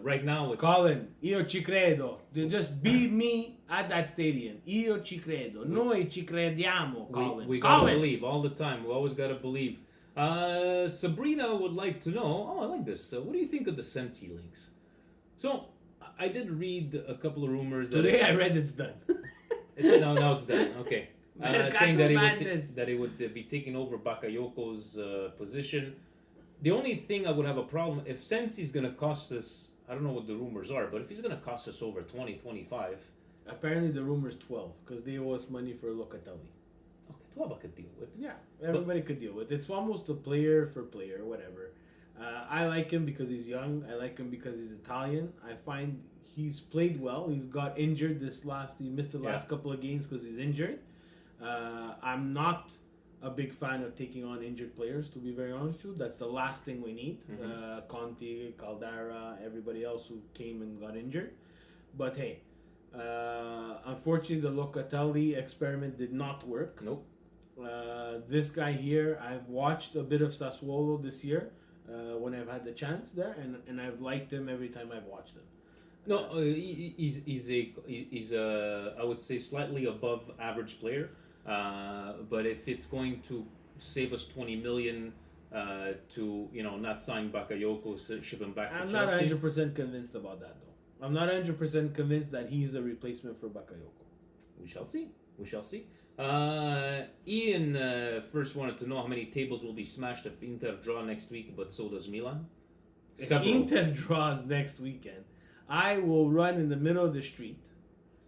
Right now, it's... Colin, io ci credo. Just be me at that stadium. Io ci credo. Noi ci crediamo, Colin. We gotta believe all the time. We always gotta believe. Sabrina would like to know. Oh, I like this. What do you think of the Sensi links? So, I did read a couple of rumors that... Today I read it's done. Now it's done. Okay. Saying that he would be taking over Bakayoko's position. The only thing I would have a problem, if Sensi's going to cost us, I don't know what the rumors are, but if he's going to cost us over 20, 25... Apparently the rumor's 12, because they owe us money for Locatelli. Okay, 12 I could deal with. Yeah, everybody could deal with it. It's almost a player for player, whatever. I like him because he's young. I like him because he's Italian. I find he's played well. He's got injured he missed the last couple of games because he's injured. I'm not a big fan of taking on injured players, to be very honest with you. That's the last thing we need. Mm-hmm. Conti, Caldara, everybody else who came and got injured. But hey, unfortunately the Locatelli experiment did not work. Nope. This guy here, I've watched a bit of Sassuolo this year when I've had the chance there, and I've liked him every time I've watched him. No, he's a I would say slightly above average player. But if it's going to save us 20 million to not sign Bakayoko, ship him back to Chelsea. I'm not 100% convinced about that though. I'm not 100% convinced that he's a replacement for Bakayoko. We shall see. Ian first wanted to know how many tables will be smashed if Inter draw next week, but so does Milan. If Inter draws next weekend, I will run in the middle of the street.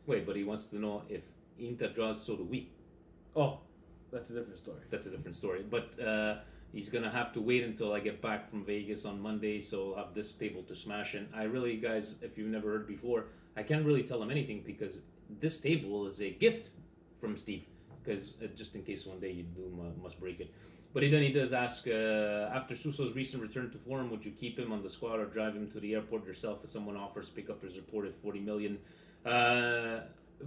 Wait, but he wants to know if Inter draws, so do we. Oh, that's a different story. But he's going to have to wait until I get back from Vegas on Monday, so I'll have this table to smash. And I really, guys, if you've never heard before, I can't really tell him anything because this table is a gift from Steve. Because just in case one day you must break it. But then he does ask, after Suso's recent return to form, would you keep him on the squad or drive him to the airport yourself if someone offers pick up his reported 40 million?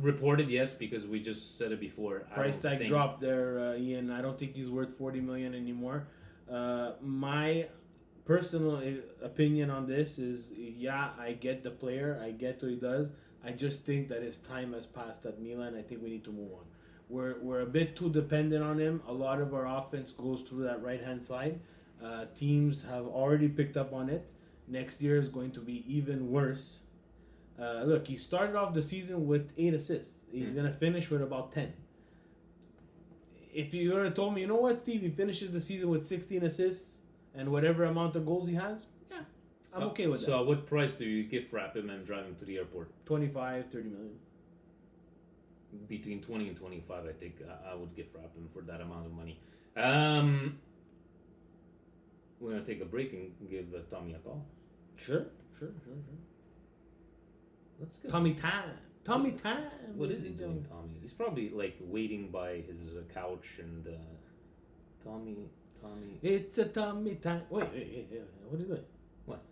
Reported, yes, because we just said it before. Price tag dropped there, Ian. I don't think he's worth 40 million anymore. My personal opinion on this is, yeah, I get the player. I get what he does. I just think that his time has passed at Milan. I think we need to move on. We're a bit too dependent on him. A lot of our offense goes through that right-hand side. Teams have already picked up on it. Next year is going to be even worse. Look, he started off the season with 8 assists. He's going to finish with about 10. If you would have told me, you know what, Steve, he finishes the season with 16 assists and whatever amount of goals he has, yeah, I'm okay with that. So what price do you gift wrap him and drive him to the airport? 25, 30 million. Between 20 and 25, I think I would gift wrap him for that amount of money. We're going to take a break and give Tommy a call. Sure. Let's go. Tommy time. What is he doing, Tommy? He's probably like waiting by his couch and Tommy. It's a Tommy time. Wait. What is it? What?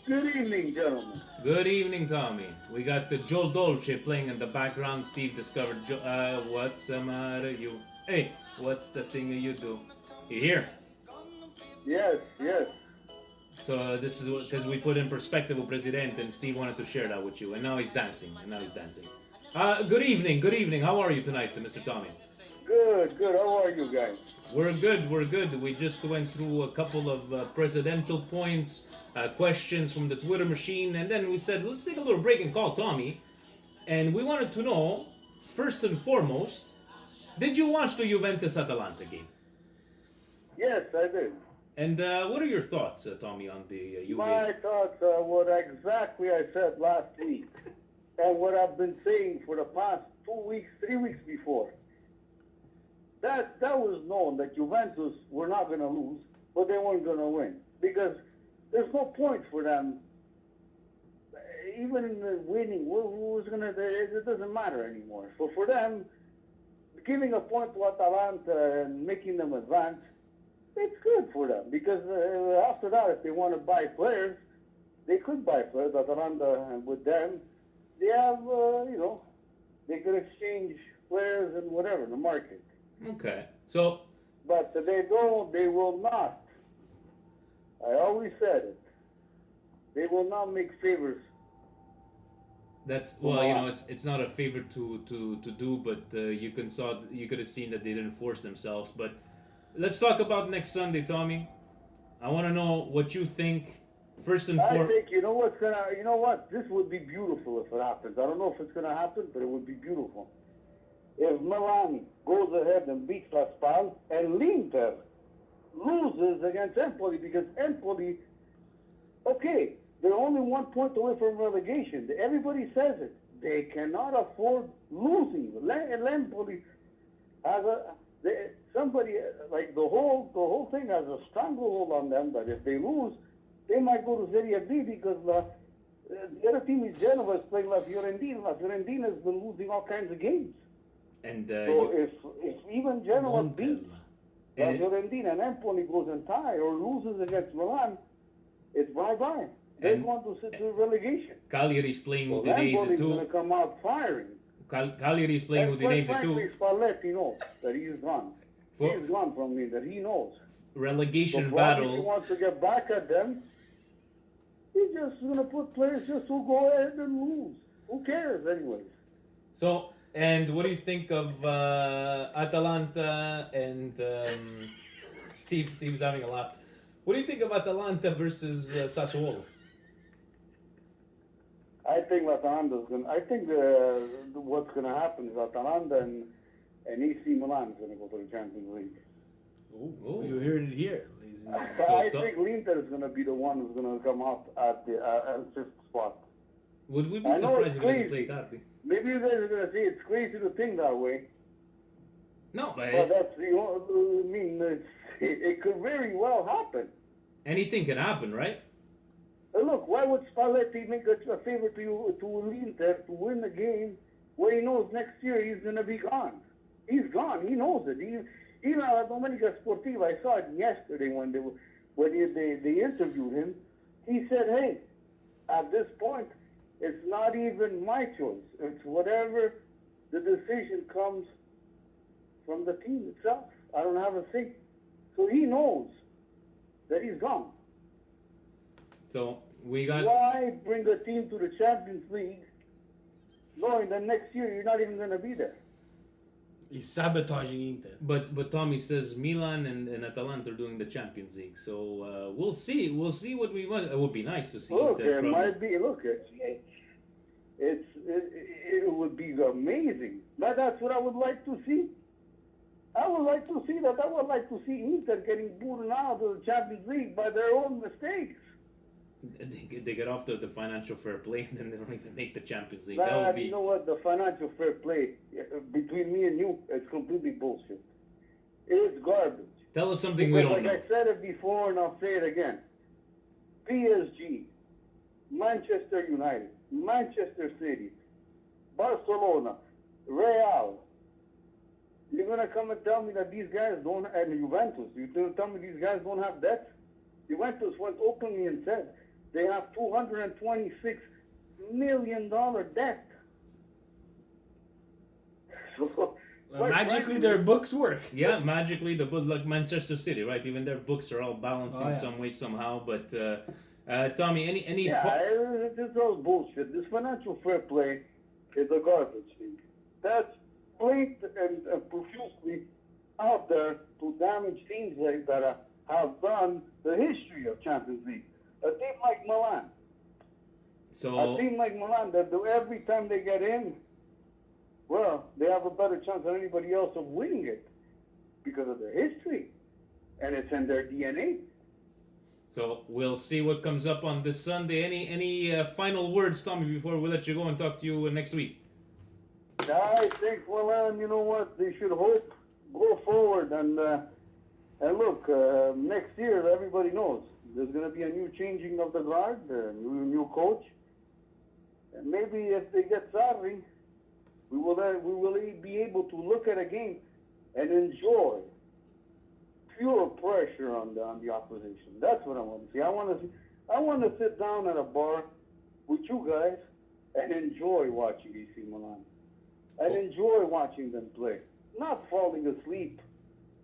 Good evening, gentlemen. Good evening, Tommy. We got the Joe Dolce playing in the background. Steve discovered. What's the matter, you? Hey, what's the thing you do? You here? Yes. So this is because we put in perspective with Presidente, and Steve wanted to share that with you, and now he's dancing. Good evening. How are you tonight, Mr. Tommy? Good. How are you guys? We're good. We just went through a couple of presidential points, questions from the Twitter machine, and then we said, let's take a little break and call Tommy. And we wanted to know, first and foremost, did you watch the Juventus-Atalanta game? Yes, I did. And what are your thoughts, Tommy, on the Juve? My thoughts are what exactly I said last week, and what I've been saying for the past 2 weeks, 3 weeks before. That was known that Juventus were not going to lose, but they weren't going to win. Because there's no point for them. Even in the winning, who's going to, it doesn't matter anymore. So for them, giving a point to Atalanta and making them advance, it's good for them. Because after that, if they want to buy players, they could buy players. Atalanta, and with them, they have, they could exchange players and whatever in the market. Okay, so... But they will not. I always said it. They will not make favors. That's, well, it's not a favor to do, but you could have seen that they didn't force themselves. But let's talk about next Sunday, Tommy. I want to know what you think. First and foremost, I think you know what? This would be beautiful if it happens. I don't know if it's gonna happen, but it would be beautiful. If Milan goes ahead and beats La Spal and l'Inter loses against Empoli, because Empoli, okay, they're only 1 point away from relegation. Everybody says it. They cannot afford losing. Empoli has somebody like the whole thing has a stranglehold on them. But if they lose, they might go to Serie B because the other team is Genova is playing La Fiorentina. La Fiorentina has been losing all kinds of games. And so if even Genoa beats La Fiorentina and Empoli goes and tie or loses against Milan, it's bye-bye. They're going to sit to relegation. Cagliari's playing Udinese Empoli's too. going to come out firing. Cagliari's playing Udinese too. Spalletti knows that he's gone. He's gone from me, that he knows. Relegation so battle. If he wants to get back at them, he's just going to put players just to go ahead and lose. Who cares anyways? So... And what do you think of Atalanta and Steve's having a laugh. What do you think of Atalanta versus Sassuolo? I think Atalanta's going. I think what's going to happen is Atalanta and AC Milan is going to go to the Champions League. Oh, you heard it here, ladies and gentlemen. I think L'Inter is going to be the one who's going to come out at the fifth spot. Would we be surprised if he doesn't play Carpi? Maybe you guys are going to say it's crazy to think that way. No, but that's the only, I mean, it could very well happen. Anything can happen, right? Look, why would Spalletti make a favor to L'Inter to win the game where he knows next year he's going to be gone? He's gone. He knows it. Even at Domenica Sportiva, I saw it yesterday when they interviewed him. He said, hey, at this point, it's not even my choice. It's whatever the decision comes from the team itself. I don't have a say. So he knows that he's gone. So we got... Why bring a team to the Champions League knowing that next year you're not even going to be there? He's sabotaging Inter. But Tommy says Milan and Atalanta are doing the Champions League. So we'll see. We'll see what we want. It would be nice to see. Look, it might be. Look, it would be amazing. That's what I would like to see. I would like to see that. I would like to see Inter getting booted out of the Champions League by their own mistakes. they get off the financial fair play and then they don't even make the Champions League. That would But be. you know what? The financial fair play between me and you is completely bullshit. It's garbage. Tell us something we don't Like know. I said it before, and I'll say it again. PSG, Manchester United, Manchester City, Barcelona, Real. You're gonna come and tell me that these guys don't, and Juventus, you're gonna tell me these guys don't have debt? Juventus went openly and said they have $226 million debt. So, Magically, frankly, their books work. Yeah, magically, like Manchester City, right? Even their books are all balancing some way, somehow. But Tommy, any it's all bullshit. This financial fair play is a garbage thing. That's blatant and profusely out there to damage teams that have done the history of Champions League. A team like Milan, that every time they get in, well, they have a better chance than anybody else of winning it because of their history, and it's in their DNA. So we'll see what comes up on this Sunday. Any final words, Tommy, before we let you go and talk to you next week? I think Milan, you know what, they should go forward and look, next year everybody knows there's going to be a new changing of the guard, a new coach, and maybe if they get Sarri, we will be able to look at a game and enjoy pure pressure on the opposition. That's what I want to see. I want to sit down at a bar with you guys and enjoy watching AC Milan. And enjoy watching them play, not falling asleep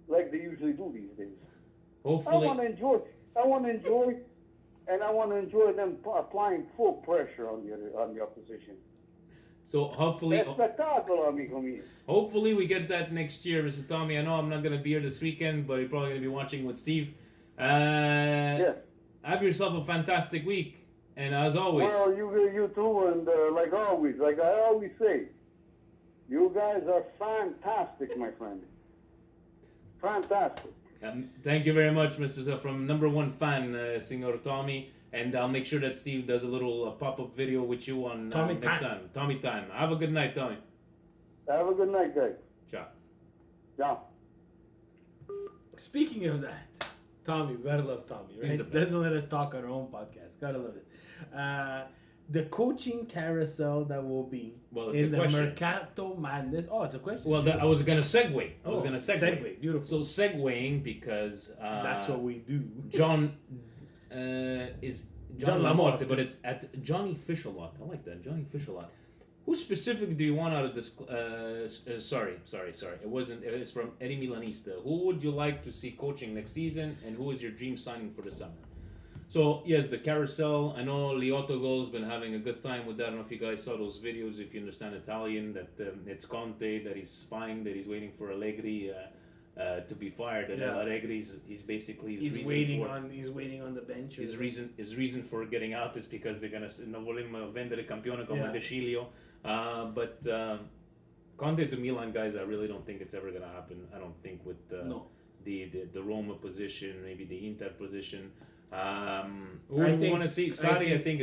like they usually do these days. Hopefully, I want to enjoy, and I want to enjoy them applying full pressure on the opposition. So hopefully, Espectacular, amigo mío. hopefully we get that next year, Mr. Tommy. I know I'm not going to be here this weekend, but you're probably going to be watching with Steve. Yes. Have yourself a fantastic week, and as always. Well, you too, and like I always say, you guys are fantastic, my friend. Fantastic. Thank you very much, Mr. From number one fan, Senor Tommy. And I'll make sure that Steve does a little pop-up video with you on Tommy next time. time. Tommy time. Have a good night, Tommy. Have a good night, guys. Ciao. Ciao. Speaking of that, Tommy, we gotta love Tommy, He's right? the best. Doesn't let us talk on our own podcast. Gotta love it. The coaching carousel that will be Well, it's in a the question. Mercato Madness. Oh, it's a question. Well, I was going to segue. Segue. Beautiful. So segueing because That's what we do. John is John John Lamorte, Lamorte. but it's at Johnny Fishalot. I like that, Johnny Fishalot. Who specific do you want out of this? Sorry. It wasn't. It's from Eddie Milanista. Who would you like to see coaching next season, and who is your dream signing for the summer? So yes, the carousel. I know Liotogol's been having a good time with that. I don't know if you guys saw those videos. If you understand Italian, that it's Conte that he's spying, that he's waiting for Allegri to be fired, and Yeah. Allegri's he's basically his He's reason waiting for, on the bench. his reason for getting out is because they're gonna non vogliono vendere campione come Yeah. De Sciglio. But Conte to Milan, guys, I really don't think it's ever gonna happen. I don't think with No. the Roma position, maybe the Inter position. Who I do you think- want to see? I Sarri, I think- think,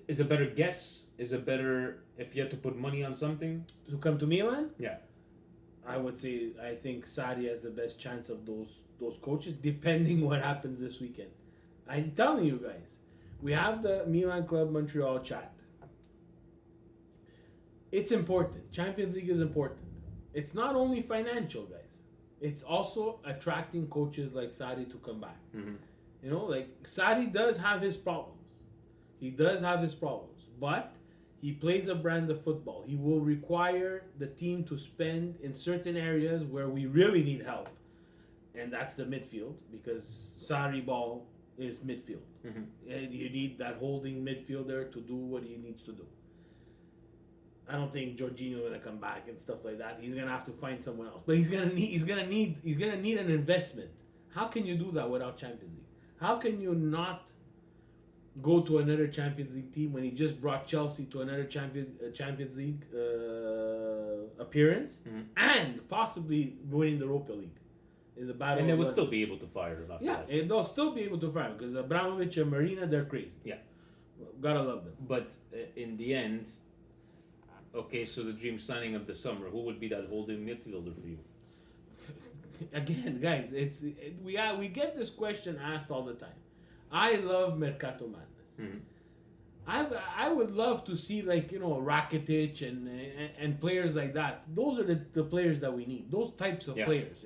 is a better guess. Is a better if you had to put money on something. To come to Milan, Yeah. I would say I think Sarri has the best chance of those coaches, depending what happens this weekend. I'm telling you guys, we have the Milan Club Montreal chat. It's important. Champions League is important. It's not only financial, guys. It's also attracting coaches like Sarri to come back. Mhm. You know, like Sarri does have his problems. He does have his problems, but he plays a brand of football. He will require the team to spend in certain areas where we really need help, and that's the midfield, because Sarri ball is midfield, Mhm. and you need that holding midfielder to do what he needs to do. I don't think Jorginho's gonna come back and stuff like that. He's gonna have to find someone else, but he's gonna need an investment. How can you do that without Champions League? How can you not go to another Champions League team when he just brought Chelsea to another Champions League appearance Mhm. and possibly winning the Europa League? in the battle. And they of would London. still be able to fire it after Yeah, that. and they'll still be able to fire because Abramovich and Marina, they're crazy. Yeah. Gotta love them. But in the end, okay, so the dream signing of the summer, who would be that holding midfielder for you? Again, guys, we get this question asked all the time. I love Mercato Madness. Mhm. I would love to see Rakitic and players like that. Those are the players that we need. Those types of Yeah. players,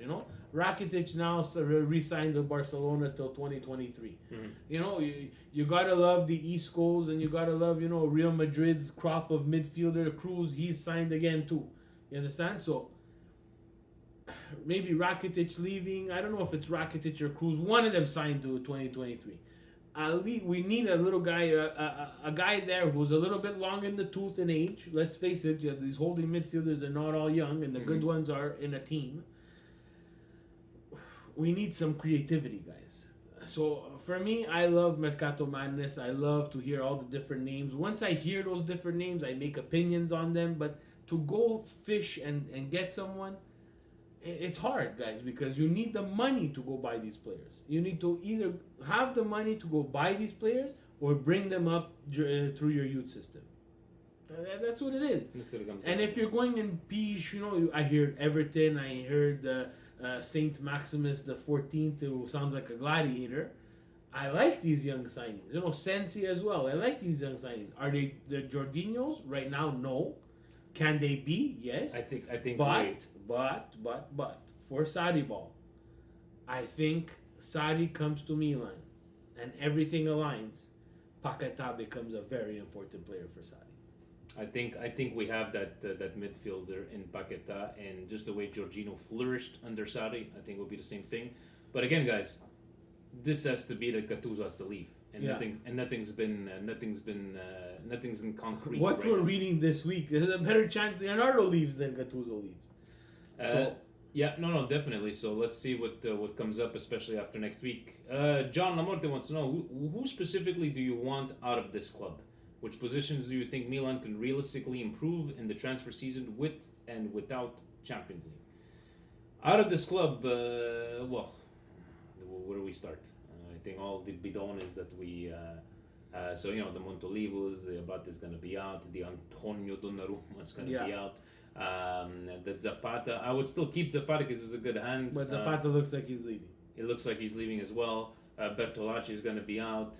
Rakitic now re-signed to Barcelona till 2023. Mhm. You gotta love the Iscos and you gotta love Real Madrid's crop of midfielder. Cruz, he's signed again too. You understand? So maybe Rakitic leaving. I don't know if it's Rakitic or Cruz. One of them signed to 2023. We need a little guy, a guy there who's a little bit long in the tooth in age. Let's face it, these holding midfielders are not all young, and the good ones are in a team. We need some creativity, guys. So for me, I love Mercato Madness. I love to hear all the different names. Once I hear those different names, I make opinions on them. But to go fish and get someone, it's hard, guys, because you need the money to go buy these players. You need to either have the money to go buy these players or bring them up through your youth system. That's what it is. That's what it comes And down if you're going in Pige, I heard Everton, I heard Saint Maximus the 14th, who sounds like a gladiator. I like these young signings. Sensi as well. I like these young signings. Are they the Jorginhos right now? No. Can they be? Yes. I think. But for Sarri ball, I think Sarri comes to Milan, and everything aligns. Paquetá becomes a very important player for Sarri. I think we have that midfielder in Paquetá, and just the way Jorginho flourished under Sarri, I think will be the same thing. But again, guys, this has to be that Gattuso has to leave, and Yeah. nothing's in concrete. What right we're now. reading this week, there's a better chance Leonardo leaves than Gattuso leaves. Yeah, no, definitely. So let's see what comes up, especially after next week. John Lamorte wants to know who specifically do you want out of this club? Which positions do you think Milan can realistically improve in the transfer season with and without Champions League? Out of this club, well, where do we start? I think all the bidon is that we. So the Montolivos, the Abate is going to be out. The Antonio Donnarumma is going to be out. The Zapata, I would still keep Zapata because he's a good hand. But Zapata looks like he's leaving. It looks like he's leaving as well. Bertolacci is going to be out.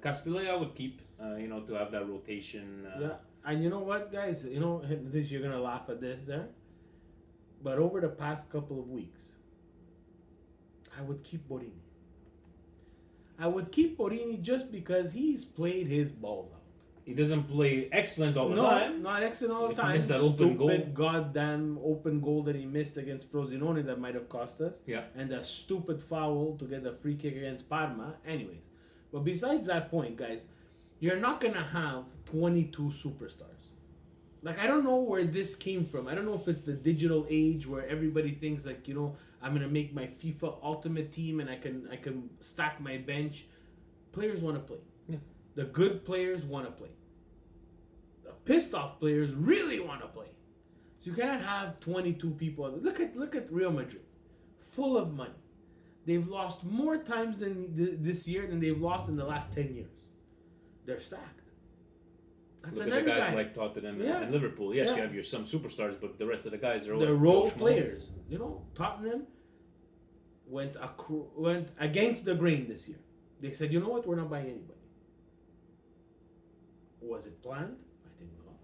Castilleja I would keep, to have that rotation. Yeah, and you know what, guys? This you're gonna laugh at this there, but over the past couple of weeks, I would keep Borini. I would keep Borini just because he's played his balls out. He doesn't play excellent all the time. Not excellent all the He time. missed that open goal. Goddamn open goal that he missed against Frosinone that might have cost us. Yeah. And a stupid foul to get a free kick against Parma. Anyways, but besides that point, guys, you're not gonna have 22 superstars. Like, I don't know where this came from. I don't know if it's the digital age where everybody thinks like, I'm gonna make my FIFA Ultimate Team and I can stack my bench. Players want to play. Yeah. The good players want to play. The pissed off players really want to play. So you cannot have 22 people. Look at Real Madrid, full of money. They've lost more times this year than they've lost in the last 10 years. They're stacked. That's Look at another the guys guy. like Tottenham Yeah. and Liverpool. Yes, Yeah. you have some superstars, but the rest of the guys are The like role Josh Moore. players. Tottenham went against the grain this year. They said, you know what, we're not buying anybody. Was it planned? I think not.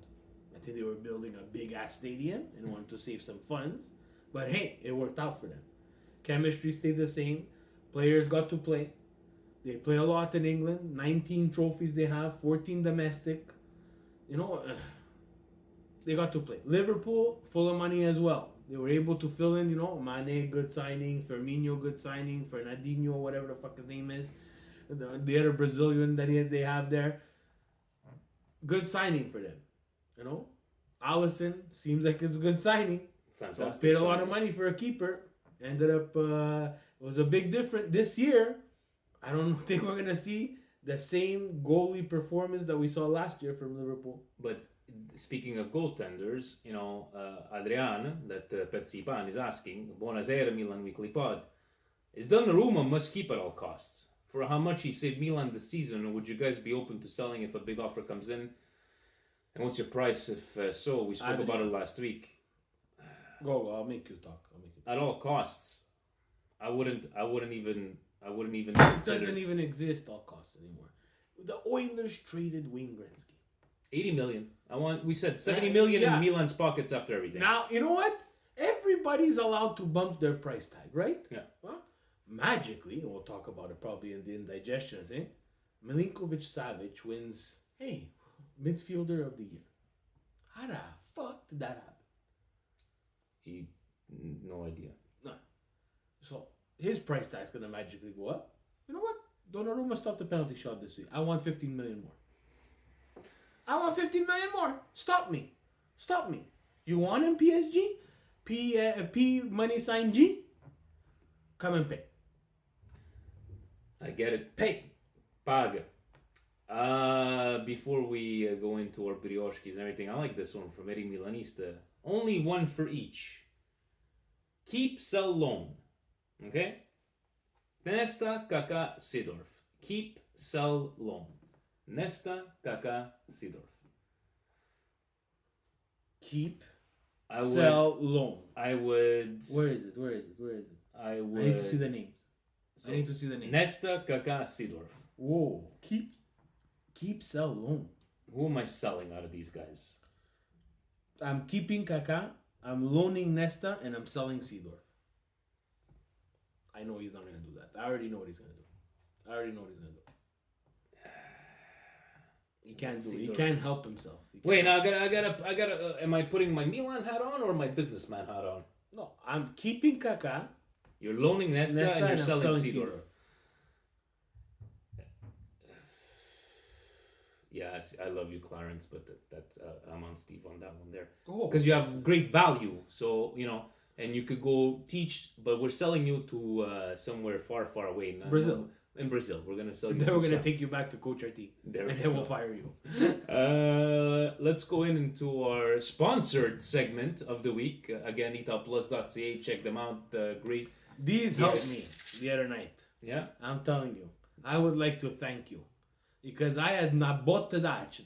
I think they were building a big ass stadium and wanted to save some funds. But hey, it worked out for them. Chemistry stayed the same. Players got to play. They play a lot in England. 19 trophies they have, 14 domestic. They got to play. Liverpool, full of money as well. They were able to fill in, Mane, good signing, Firmino, good signing, Fernandinho, whatever the fuck his name is. The other Brazilian that they have there. Good signing for them. Alisson seems like it's a good signing. Fantastic. So paid a lot signing. of money for a keeper. Ended up, it was a big difference. This year, I don't think we're going to see the same goalie performance that we saw last year from Liverpool. But speaking of goaltenders, Adrian, that Petsipan is asking, Buonasera Milan Weekly Pod, is Donnarumma must keep at all costs? For how much he saved Milan this season, would you guys be open to selling if a big offer comes in? And what's your price if so? We spoke about it last week. Go, I'll make you talk. At all costs, I wouldn't even It consider. doesn't even exist all costs anymore. The Oilers traded Wayne Gretzky. 80 million. We said 70 million Yeah. in Milan's pockets after everything. Now, you know what? Everybody's allowed to bump their price tag, right? Yeah. Well, magically, and we'll talk about it probably in the indigestion thing, Milinkovic-Savic wins, hey, midfielder of the year. How the fuck did that happen? No idea. No. So, his price tag's going to magically go up. You know what? Donnarumma stopped the penalty shot this week. I want 15 million more. I want 15 million more. Stop me. You want him, PSG? P money sign G? Come and pay. I get it. Pay. Paga. Before we go into our briochkis and everything, I like this one from Eddie Milanista. Only one for each. Keep, sell, loan. Okay? Nesta, Kaka, Sidorf. Keep, sell, loan. Nesta, Kaka, Sidorf. Keep, I sell, loan. I would. Where is it? I I would. need to see the names. So, I need to see the names. Nesta, Kaka, Sidorf. Whoa. Keep, sell, loan. Who am I selling out of these guys? I'm keeping Kaká, I'm loaning Nesta, and I'm selling Seedorf. I know he's not going to do that. I already know what he's going to do. He can't do it. He can't help himself. Wait, now I gotta. Am I putting my Milan hat on or my businessman hat on? No, I'm keeping Kaká. You're loaning Nesta, and you're I'm selling Seedorf. Yeah, I love you, Clarence, but that's I'm on Steve on that one there because you have great value. So and you could go teach, but we're selling you to somewhere far, far away. Brazil. In Brazil, we're gonna sell you. Then we're gonna take you back to Coach RT, and then we'll fire you. Let's go into our sponsored segment of the week. Again, eatupplus.ca. Check them out. Great. These helped me the other night. Yeah. I'm telling you. I would like to thank you because I had not bought the Dutch.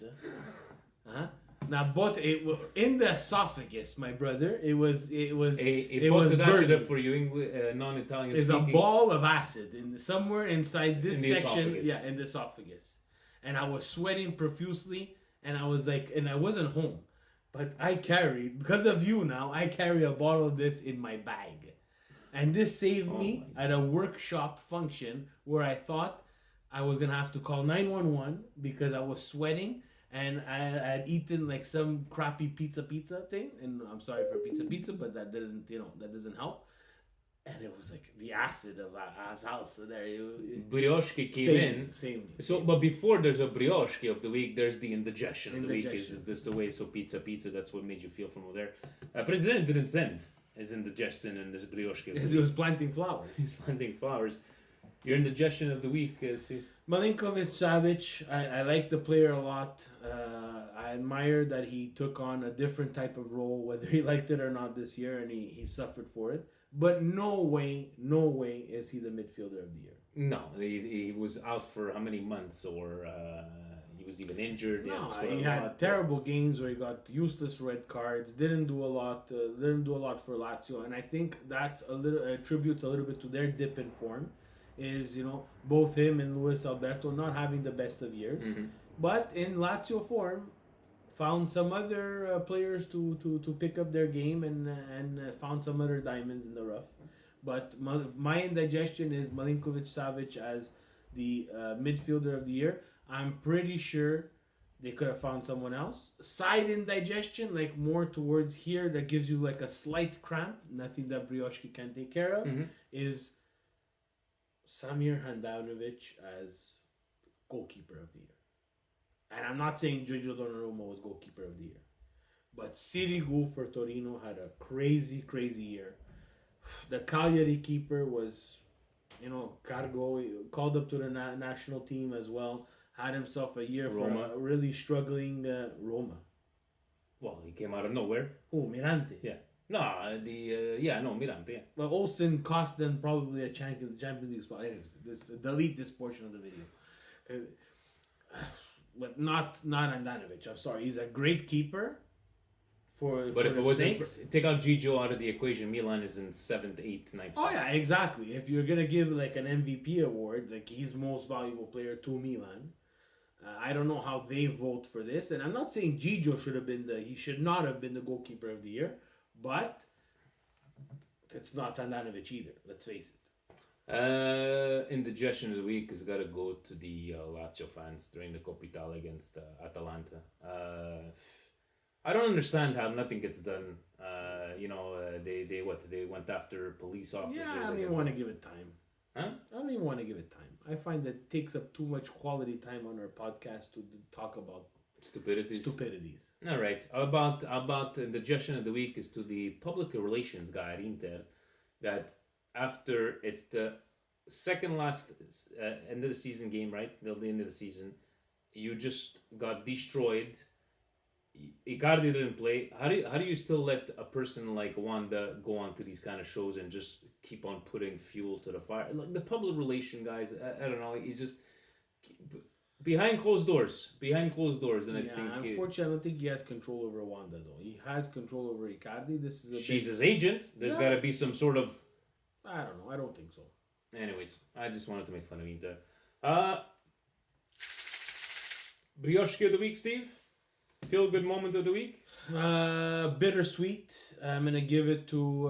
Not bought it in the esophagus, my brother. It was burning. For you non-Italian It's speaking. a ball of acid somewhere inside this In the section. esophagus. Yeah, in the esophagus. And I was sweating profusely, and I was like, and I wasn't home, but I carried, because of you now, I carry a bottle of this in my bag. And this saved me at a workshop function where I thought I was going to have to call 911 because I was sweating. And I had eaten like some crappy pizza thing, and I'm sorry for pizza, but that doesn't help. And it was like the acid of our house. So there, Brioche came in. Same. So, but before there's a brioche of the week, there's the indigestion of the week. Is this the way? So pizza. That's what made you feel from over there. President didn't send his indigestion and this brioche. Because he was planting flowers. He's planting flowers. Your indigestion of the week, Steve. Milinkovic-Savic, I like the player a lot. I admire that he took on a different type of role, whether he liked it or not this year, and he suffered for it. But no way is he the midfielder of the year. No, he was out for how many months, or he was even injured. No, he had terrible games where he got useless red cards. Didn't do a lot for Lazio, and I think that's attributes a little bit to their dip in form. Is both him and Luis Alberto not having the best of years, but in Lazio form, found some other players to pick up their game and found some other diamonds in the rough. But my indigestion is Milinkovic-Savic as the midfielder of the year. I'm pretty sure they could have found someone else. Side indigestion, like more towards here, that gives you like a slight cramp, nothing that Brioche can take care of, is Samir Handanovic as goalkeeper of the year. And I'm not saying Giorgio Donnarumma was goalkeeper of the year. But Sirigu for Torino had a crazy year. The Cagliari keeper was, Cargo, called up to the national team as well. Had himself a year Roma. for a really struggling Roma. Well, he came out of nowhere. Oh, Mirante. Yeah. No, Mirante. Yeah. Well, Olsen cost them probably a Champions League spot. Anyways, delete this portion of the video. But not Andanovic. I'm sorry. He's a great keeper. But if it wasn't, take out Gigio out of the equation, Milan is in 7th, 8th, 9th spot. Oh yeah, exactly. If you're gonna give like an MVP award, like he's most valuable player to Milan. I don't know how they vote for this, and I'm not saying Gigio he should not have been the goalkeeper of the year, but it's not Andanovic either. Let's face it. Indigestion of the week has got to go to the Lazio fans during the Coppa Italia against Atalanta. I don't understand how nothing gets done. They went after police officers. Yeah, I don't even want to give it time. Huh? I don't even want to give it time. I find that it takes up too much quality time on our podcast to talk about stupidities. All right. About the indigestion of the week is to the public relations guy at Inter that after it's the second last end of the season game, right? Till the end of the season, you just got destroyed. Icardi didn't play. How do you still let a person like Wanda go on to these kind of shows and just keep on putting fuel to the fire? Like the public relation guys, I don't know. He's just behind closed doors, and I think unfortunately, I don't think he has control over Wanda though. He has control over Icardi. This is she's his agent. There's got to be some sort of. I don't know. I don't think so. Anyways, I just wanted to make fun of Inter. Brioche of the week, Steve. Feel good moment of the week? Bittersweet. I'm going to give it to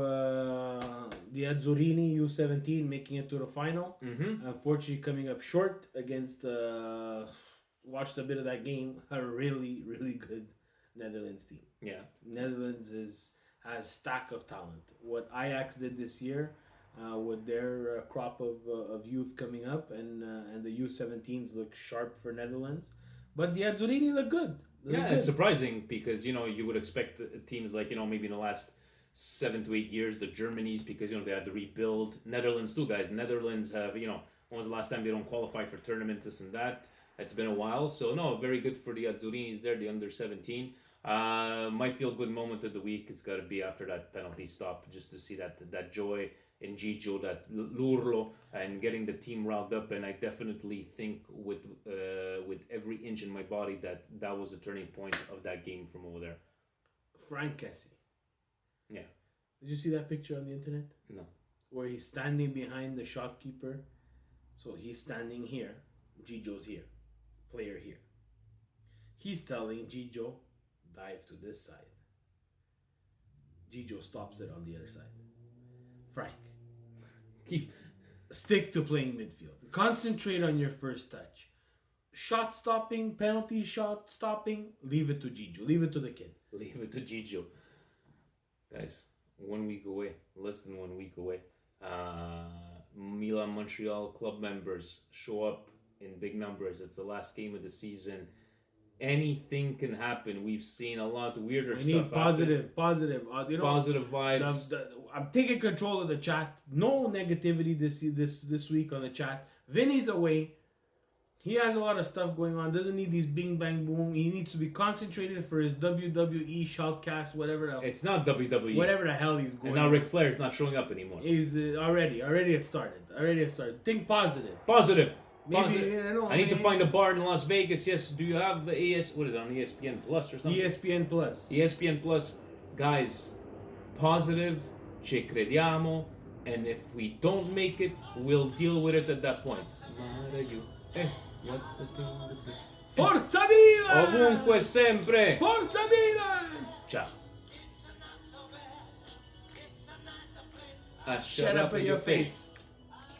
the Azzurini U17 making it to the final. Mm-hmm. Unfortunately, coming up short against, watched a bit of that game, a really, really good Netherlands team. Yeah. Netherlands has stack of talent. What Ajax did this year with their crop of youth coming up and the U17s look sharp for Netherlands. But the Azzurini look good. It's surprising because you would expect teams like maybe in the last 7 to 8 years the Germanys because they had to rebuild. Netherlands too, guys. Netherlands have when was the last time they don't qualify for tournaments, this and that. It's been a while, so no, very good for the Azzurrinis there, the under 17. My feel good moment of the week has got to be after that penalty stop, just to see that joy in Gigio, that l'urlo, and getting the team riled up. And I definitely think with every inch in my body that was the turning point of that game from over there. Frank Kessie. Yeah. Did you see that picture on the internet? No. Where he's standing behind the shopkeeper. So he's standing here. Gigio's here. Player here. He's telling Gigio, dive to this side. Gigio stops it on the other side. Frank, stick to playing midfield. Concentrate on your first touch. Shot stopping, penalty shot stopping, leave it to Gigio. Leave it to the kid. Leave it to Gigio. Guys, 1 week away. Less than 1 week away. Milan Montreal club members show up in big numbers. It's the last game of the season. Anything can happen. We've seen a lot weirder stuff. We need positive. Positive vibes. I'm taking control of the chat. No negativity this week on the chat. Vinny's away. He has a lot of stuff going on. Doesn't need these bing bang boom. He needs to be concentrated for his WWE shoutcast, whatever else. It's not WWE. Whatever the hell he's going. And now Ric Flair's not showing up anymore. He's already it started. Think positive. Positive. Maybe, I need to find a bar in Las Vegas. Yes, do you have what is it on ESPN Plus or something? ESPN Plus. ESPN Plus. Guys, positive, ci crediamo, and if we don't make it, we'll deal with it at that point. Hey, what's the thing to say? Forza Milan! Ovunque sempre! Forza Milan! Ciao. Shut up in your face.